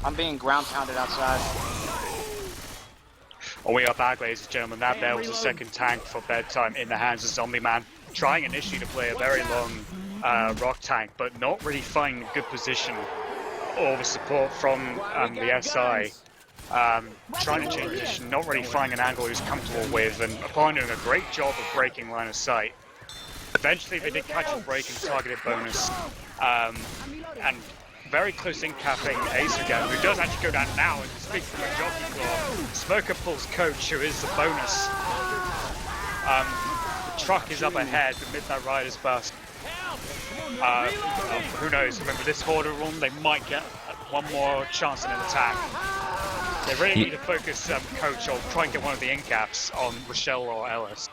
I'm being ground pounded outside. Oh, we are back, ladies and gentlemen. That there was the second tank for Bedtime in the hands of Zombie Man, trying initially to play a very long rock tank, but not really finding a good position or the support from the SI. Trying to change position, not really finding an angle he was comfortable with, and Apollyon doing a great job of breaking line of sight. Eventually they did catch a break and targeted bonus, and very close in capping Ace again, who does actually go down now and speak from a jockey floor. Smoker pulls coach, who is the bonus. The truck is up ahead, the Midnight Rider's bust. Who knows, remember this Horde run, they might get one more chance in an attack. They really need to focus coach or try and get one of the in caps on Rochelle or Ellis.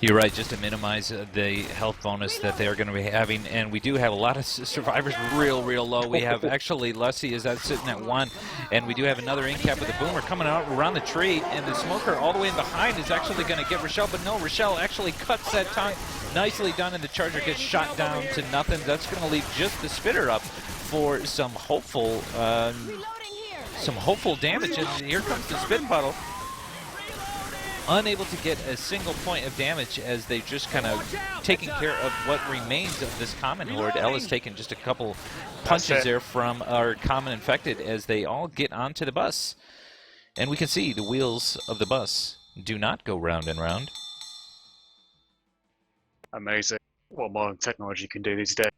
You're right, just to minimize the health bonus that they are going to be having, and we do have a lot of survivors real low. We have actually Lessie is sitting at 1, and we do have another in-cap with a boomer coming out around the tree, and the Smoker all the way in behind is actually going to get Rochelle, but no, Rochelle actually cuts that time. Nicely done, and the Charger gets shot down to nothing. That's going to leave just the Spitter up for some hopeful damage, and here comes the Spit Puddle. Unable to get a single point of damage as they just kind of taking care of what remains of this common horde. Ella's taking just a couple punches there from our common infected as they all get onto the bus. And we can see the wheels of the bus do not go round and round. Amazing what modern technology can do these days.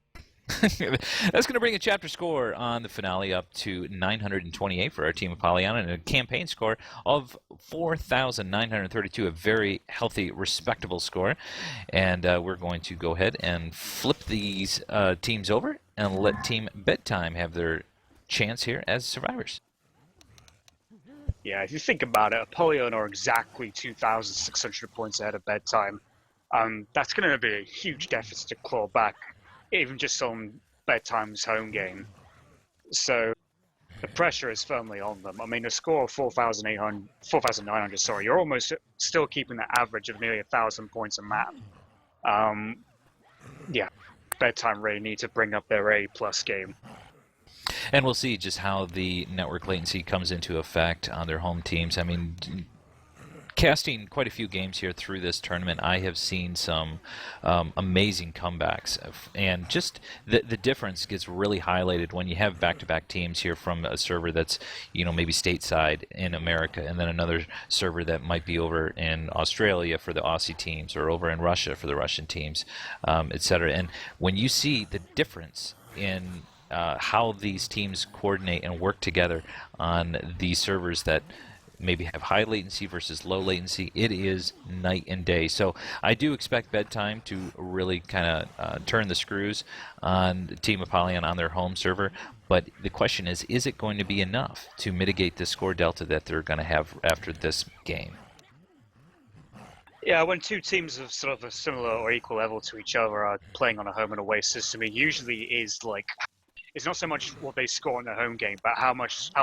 That's going to bring a chapter score on the finale up to 928 for our team Apollyon, and a campaign score of 4,932, a very healthy, respectable score. And we're going to go ahead and flip these teams over and let Team Bedtime have their chance here as survivors. Yeah, if you think about it, Apollyon are exactly 2,600 points ahead of Bedtime. That's going to be a huge deficit to claw back, even just on Bedtime's home game. So the pressure is firmly on them. I mean, a score of 4,900, sorry, you're almost still keeping the average of nearly 1,000 points a map. Yeah, Bedtime really need to bring up their A+ game. And we'll see just how the network latency comes into effect on their home teams. I mean, casting quite a few games here through this tournament, I have seen some amazing comebacks, and just the difference gets really highlighted when you have back-to-back teams here from a server that's, you know, maybe stateside in America, and then another server that might be over in Australia for the Aussie teams, or over in Russia for the Russian teams, etc. And when you see the difference in how these teams coordinate and work together on these servers that maybe have high latency versus low latency, it is night and day. So I do expect Bedtime to really kind of turn the screws on Team Apollyon on their home server. But the question is it going to be enough to mitigate the score delta that they're going to have after this game? Yeah, when two teams of sort of a similar or equal level to each other are playing on a home and away system, it usually is like, it's not so much what they score in their home game, but how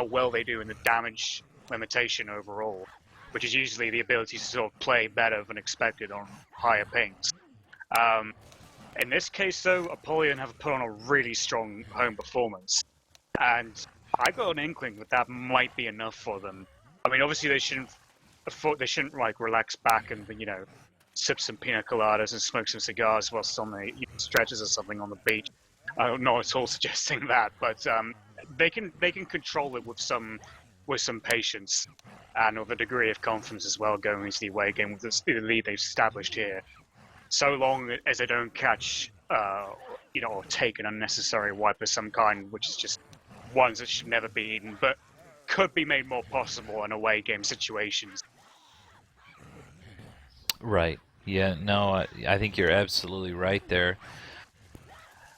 well they do in the damage limitation overall, which is usually the ability to sort of play better than expected on higher pings. In this case, though, Apollyon have put on a really strong home performance, and I got an inkling that might be enough for them. I mean, obviously they shouldn't like relax back and, you know, sip some pina coladas and smoke some cigars whilst on the stretches or something on the beach. I'm not at all suggesting that, but they can control it with some patience and with a degree of confidence as well going into the away game with the lead they've established here. So long as they don't catch, you know, or take an unnecessary wipe of some kind, which is just ones that should never be eaten, but could be made more possible in away game situations. Right. Yeah, no, I think you're absolutely right there.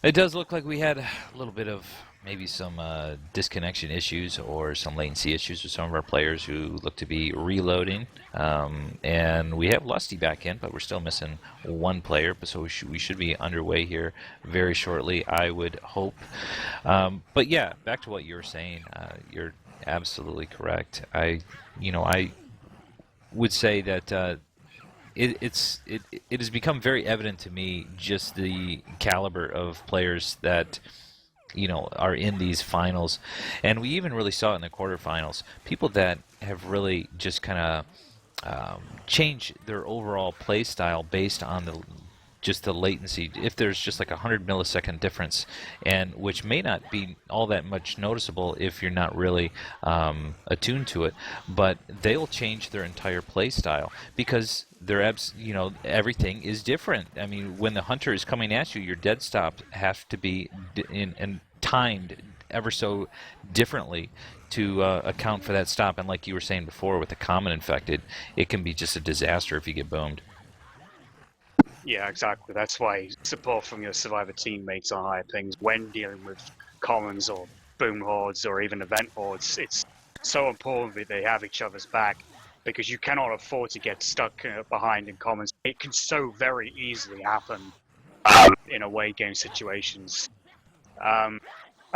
It does look like we had a little bit of maybe some disconnection issues or some latency issues with some of our players who look to be reloading. And we have Lusty back in, but we're still missing one player, so we should be underway here very shortly, I would hope. But yeah, back to what you were saying, you're absolutely correct. I would say that it has become very evident to me just the caliber of players that, you know, are in these finals, and we even really saw it in the quarterfinals. People that have really just kind of changed their overall play style based on the latency. If there's just like 100 millisecond difference, and which may not be all that much noticeable if you're not really attuned to it, but they'll change their entire play style because everything is different. I mean, when the hunter is coming at you, your dead stop have to be and timed ever so differently to account for that stop. And like you were saying before, with the common infected, it can be just a disaster if you get boomed. Yeah, exactly. That's why support from your survivor teammates on higher pings when dealing with commons or boom hordes or even event hordes, it's so important that they have each other's back, because you cannot afford to get stuck behind in commons. It can so very easily happen in away game situations. Having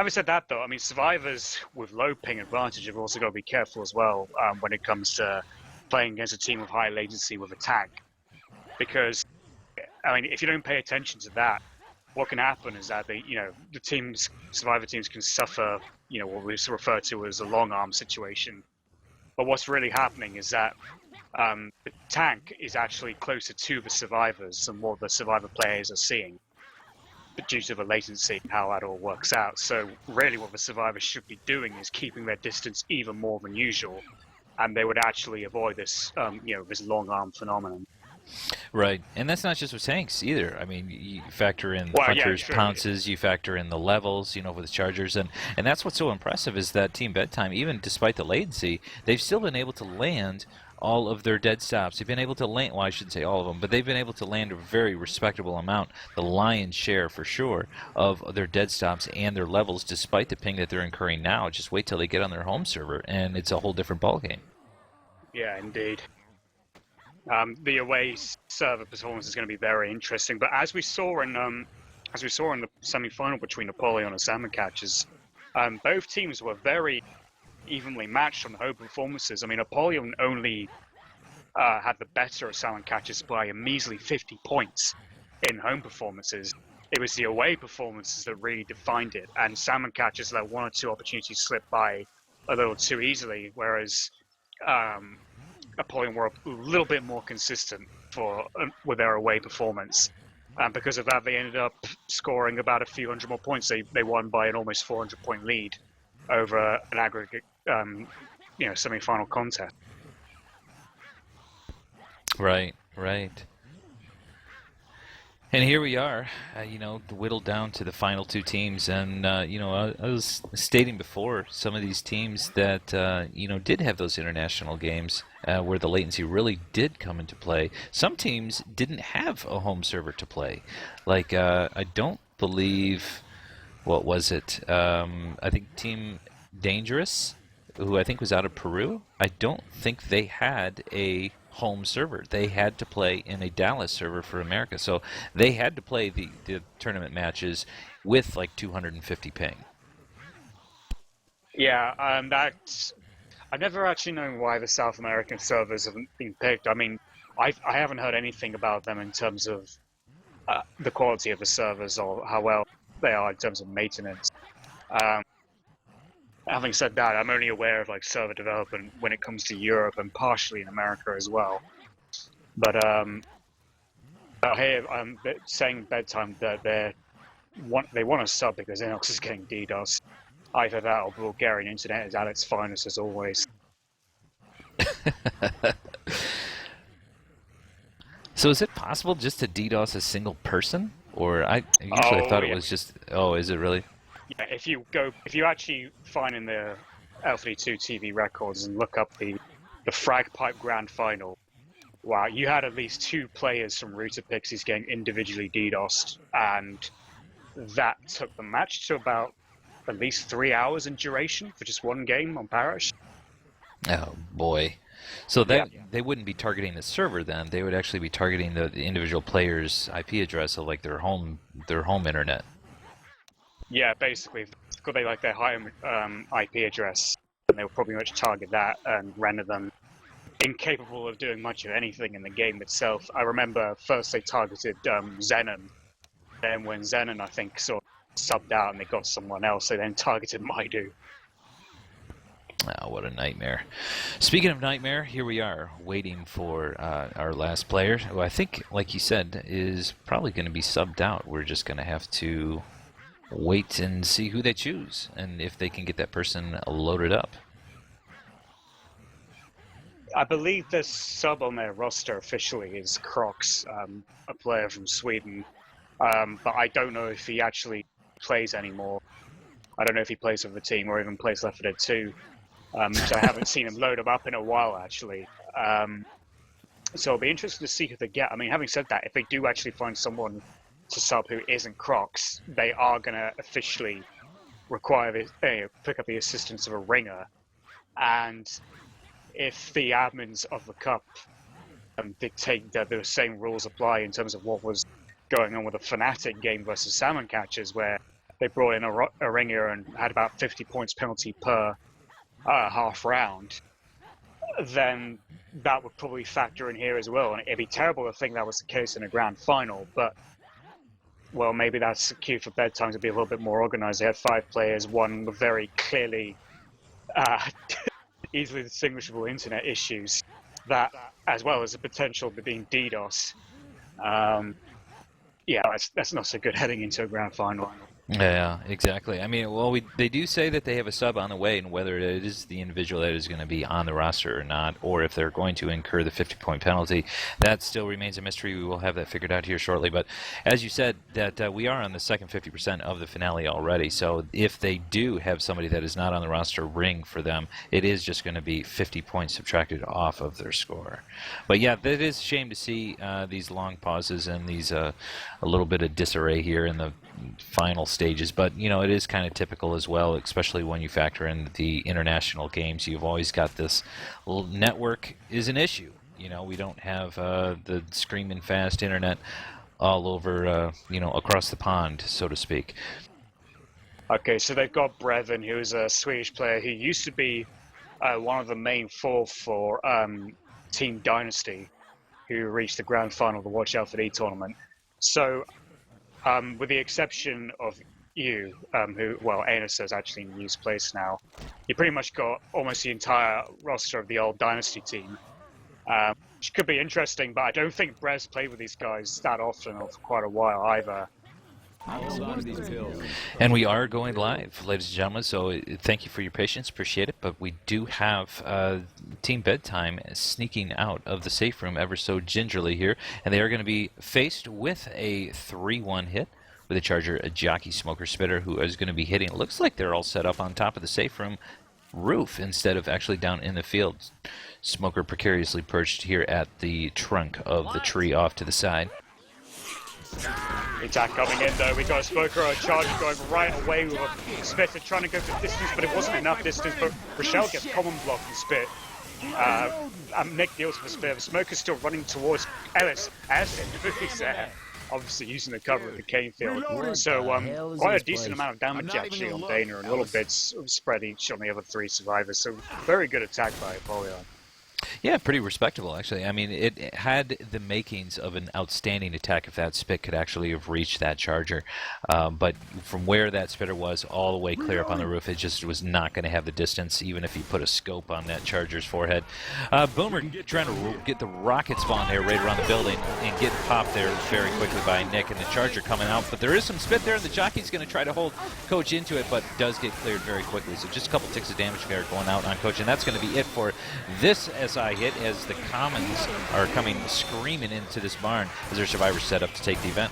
said that, though, I mean, survivors with low ping advantage have also got to be careful as well when it comes to playing against a team of high latency with a tank, because I mean, if you don't pay attention to that, what can happen is that survivor teams can suffer, you know, what we refer to as a long arm situation. But what's really happening is that the tank is actually closer to the survivors than what the survivor players are seeing, but due to the latency, how that all works out. So really what the survivors should be doing is keeping their distance even more than usual, and they would actually avoid this, this long arm phenomenon. Right, and that's not just with tanks either. I mean, you factor in hunters, pounces, you factor in the levels, with the chargers, and that's what's so impressive is that Team Bedtime, even despite the latency, they've still been able to land all of their dead stops. They've been able to land, well, I shouldn't say all of them, but they've been able to land a very respectable amount, the lion's share for sure, of their dead stops and their levels, despite the ping that they're incurring now. Just wait till they get on their home server, and it's a whole different ballgame. Yeah, indeed. The away server performance is going to be very interesting, but as we saw in the semi-final between Apollyon and Salmon Catchers, both teams were very evenly matched on the home performances. I mean, Apollyon only had the better of Salmon Catchers by a measly 50 points in home performances. It was the away performances that really defined it, and Salmon Catchers let one or two opportunities slip by a little too easily, whereas Apollyon were a little bit more consistent with their away performance. And because of that, they ended up scoring about a few hundred more points. They won by an almost 400-point lead over an aggregate, semi-final contest. Right. And here we are, whittled down to the final two teams. And, I was stating before, some of these teams that, did have those international games where the latency really did come into play. Some teams didn't have a home server to play. Like, I don't believe, what was it? I think Team Dangerous, who I think was out of Peru, I don't think they had a home server. They had to play in a Dallas server for America, so they had to play the tournament matches with like 250 ping. Yeah, I've never actually known why the South American servers haven't been picked. I mean, I haven't heard anything about them in terms of the quality of the servers or how well they are in terms of maintenance. Having said that, I'm only aware of like server development when it comes to Europe and partially in America as well. But here I'm saying Bedtime that they want a sub because Inox is getting DDoS. Either that or Bulgarian internet is at its finest as always. So is it possible just to DDoS a single person? Or I usually thought it was just... Oh, is it really? Yeah, if you actually find in the L32 TV records and look up the Frag Pipe Grand Final, wow, you had at least 2 players from Router Pixies getting individually DDoSed, and that took the match to about at least 3 hours in duration for just one game on Parish. Oh boy. So that they wouldn't be targeting the server then, they would actually be targeting the individual player's IP address of like their home internet. Yeah, basically, because they like their home IP address, and they'll probably much target that and render them incapable of doing much of anything in the game itself. I remember first they targeted Xenon, then when Xenon, I think, sort of subbed out and they got someone else, they then targeted Maidu. Oh, what a nightmare. Speaking of nightmare, here we are, waiting for our last player, who I think, like you said, is probably going to be subbed out. We're just going to have to wait and see who they choose, and if they can get that person loaded up. I believe the sub on their roster officially is Crocs, a player from Sweden, but I don't know if he actually plays anymore. I don't know if he plays with the team or even plays Left 4 Dead 2. So I haven't seen him load him up in a while, actually. So it'll be interesting to see who they get. I mean, having said that, if they do actually find someone to sub who isn't Crocs, they are going to officially require pick up the assistance of a ringer. And if the admins of the Cup dictate that the same rules apply in terms of what was going on with the Fnatic game versus Salmon Catchers, where they brought in a ringer and had about 50 points penalty per half round, then that would probably factor in here as well. And it'd be terrible to think that was the case in a grand final, but well, maybe that's a cue for Bedtime to be a little bit more organized. They had 5 players, one with very clearly easily distinguishable internet issues, that as well as the potential of being DDoS. Yeah, that's not so good heading into a grand final. Yeah, exactly. I mean, well, they do say that they have a sub on the way, and whether it is the individual that is going to be on the roster or not, or if they're going to incur the 50-point penalty, that still remains a mystery. We will have that figured out here shortly. But as you said, that we are on the second 50% of the finale already. So if they do have somebody that is not on the roster ring for them, it is just going to be 50 points subtracted off of their score. But yeah, that is a shame to see these long pauses and these a little bit of disarray here in the final stages, but you know, it is kind of typical as well, especially when you factor in the international games. You've always got this little network is an issue. You know, we don't have the screaming fast internet all over, you know, across the pond, so to speak. Okay, so they've got Brevin, who is a Swedish player who used to be one of the main four for Team Dynasty, who reached the grand final of the Watch Out for D tournament. So with the exception of you, who, well, Anus is actually in U's place now, you pretty much got almost the entire roster of the old Dynasty team, which could be interesting, but I don't think Brev's played with these guys that often or for quite a while either. And we are going live, ladies and gentlemen, so thank you for your patience, appreciate it, but we do have Team Bedtime sneaking out of the safe room ever so gingerly here, and they are going to be faced with a 3-1 hit with a Charger, a Jockey, Smoker, Spitter, who is going to be hitting. It looks like they're all set up on top of the safe room roof instead of actually down in the field. Smoker precariously perched here at the trunk of the tree off to the side. Attack coming in though, we got a Smoker or a Charger going right away with a Spitter trying to go for distance, but it wasn't enough distance, but Rochelle gets common block and Spit. Nick deals with a Spit. Smoker's still running towards Ellis, as he's there, obviously using the cover of the cane field. So quite a decent amount of damage actually on Dana, and little bits spread each on the other three survivors, so very good attack by Apollyon. Yeah, pretty respectable, actually. I mean, it had the makings of an outstanding attack if that Spit could actually have reached that Charger. But from where that Spitter was all the way clear up on the roof, it just was not going to have the distance, even if you put a scope on that Charger's forehead. Boomer trying to get the rocket spawn there right around the building and get popped there very quickly by Nick, and the Charger coming out. But there is some Spit there, and the Jockey's going to try to hold Coach into it, but does get cleared very quickly. So just a couple ticks of damage there going out on Coach, and that's going to be it for this SI hit, as the Commons are coming screaming into this barn as their survivors set up to take the event.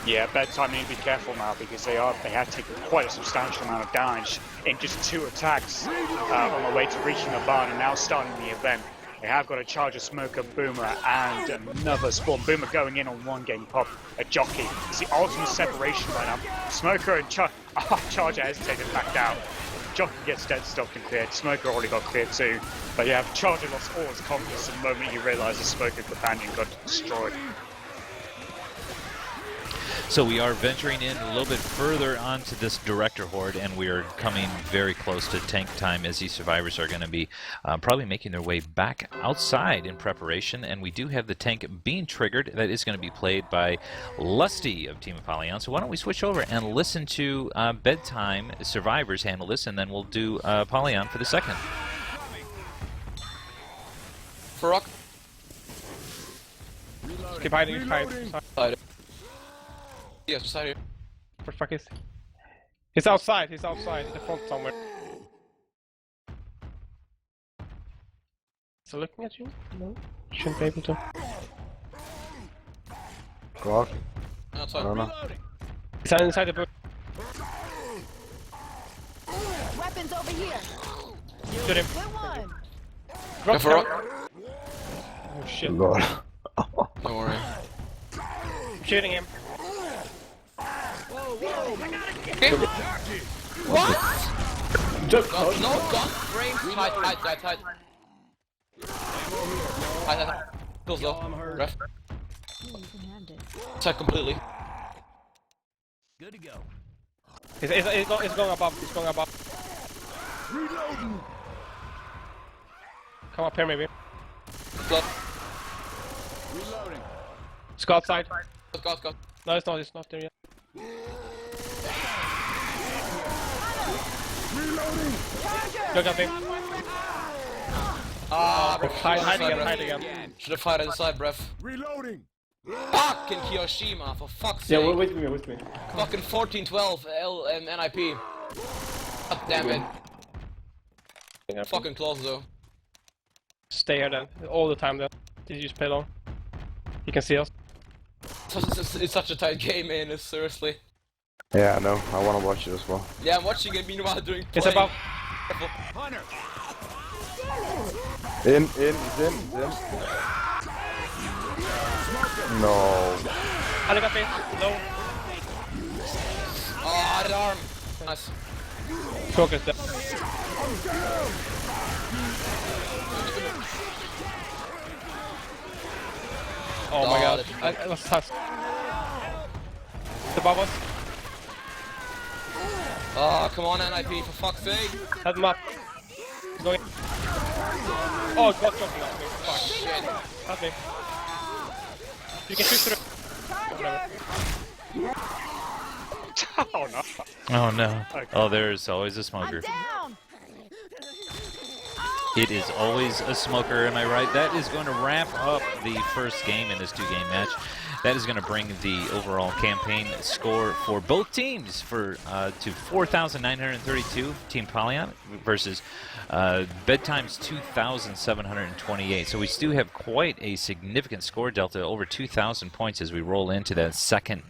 Yeah, Bedtime need to be careful now because they have taken quite a substantial amount of damage in just 2 attacks on the way to reaching the barn and now starting the event. They have got a Charger, Smoker, Boomer, and another spawn. Boomer going in on 1 game pop. A Jockey. It's the ultimate separation right now. Smoker and Charger hesitated back down. Jockey gets dead stopped and cleared. Smoker already got cleared too. But yeah, Charger lost all his confidence the moment he realised the Smoker companion got destroyed. So we are venturing in a little bit further onto this Director Horde, and we are coming very close to tank time as these survivors are going to be probably making their way back outside in preparation. And we do have the tank being triggered. That is going to be played by Lusty of Team Apollyon. So why don't we switch over and listen to Bedtime survivors handle this, and then we'll do Apollyon for the second. For Rock. Keep hiding, hide. Yes, beside you. Where the fuck is he? He's outside, in the front somewhere. Is he looking at you? No? Shouldn't be able to. Go out. Outside. I don't know. He's inside the book. Weapons over here. Shoot him. Good one. Go for Rock. Oh shit. Lord. Don't worry. I'm shooting him. What? No, gun frame. Hide. Hide. Kills low. Ref. Attack completely. Good to go. It's going above. Reloading. Come up here maybe. Go. Reloading. Let's go outside. Go. No, it's not there yet. Reloading. Look at him. Hide Hide again. Should have fired inside, Breath. Reloading. Fucking Kiyoshima, for fuck's sake. Yeah, wait with me. Fucking 14-12 L and NIP. God damn it. Fucking close though. Stay here then, all the time then. Did you just play long? You can see us. It's such a tight game, man, seriously. Yeah, I know. I want to watch it as well. Yeah, I'm watching it meanwhile doing It's about... Hunter. In. No. I got me. No. Oh, that arm. Nice. Focus there. Oh my god. I was touched. Above us. Oh, come on, NIP, for fuck's sake. Head him up. He's going. Oh, God, jumping off me. Fuck. Shit. Help me. You can shoot through. Whatever. Oh no. Oh no. Oh, there's always a smoker. Down. It is always a smoker, am I right? That is going to wrap up the first game in this two-game match. That is going to bring the overall campaign score for both teams to 4,932, Team Apollyon versus Bedtime's 2,728. So we do have quite a significant score delta, over 2,000 points as we roll into that second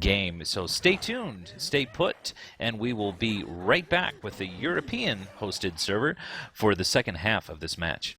game. So stay tuned, stay put, and we will be right back with the European hosted server for the second half of this match.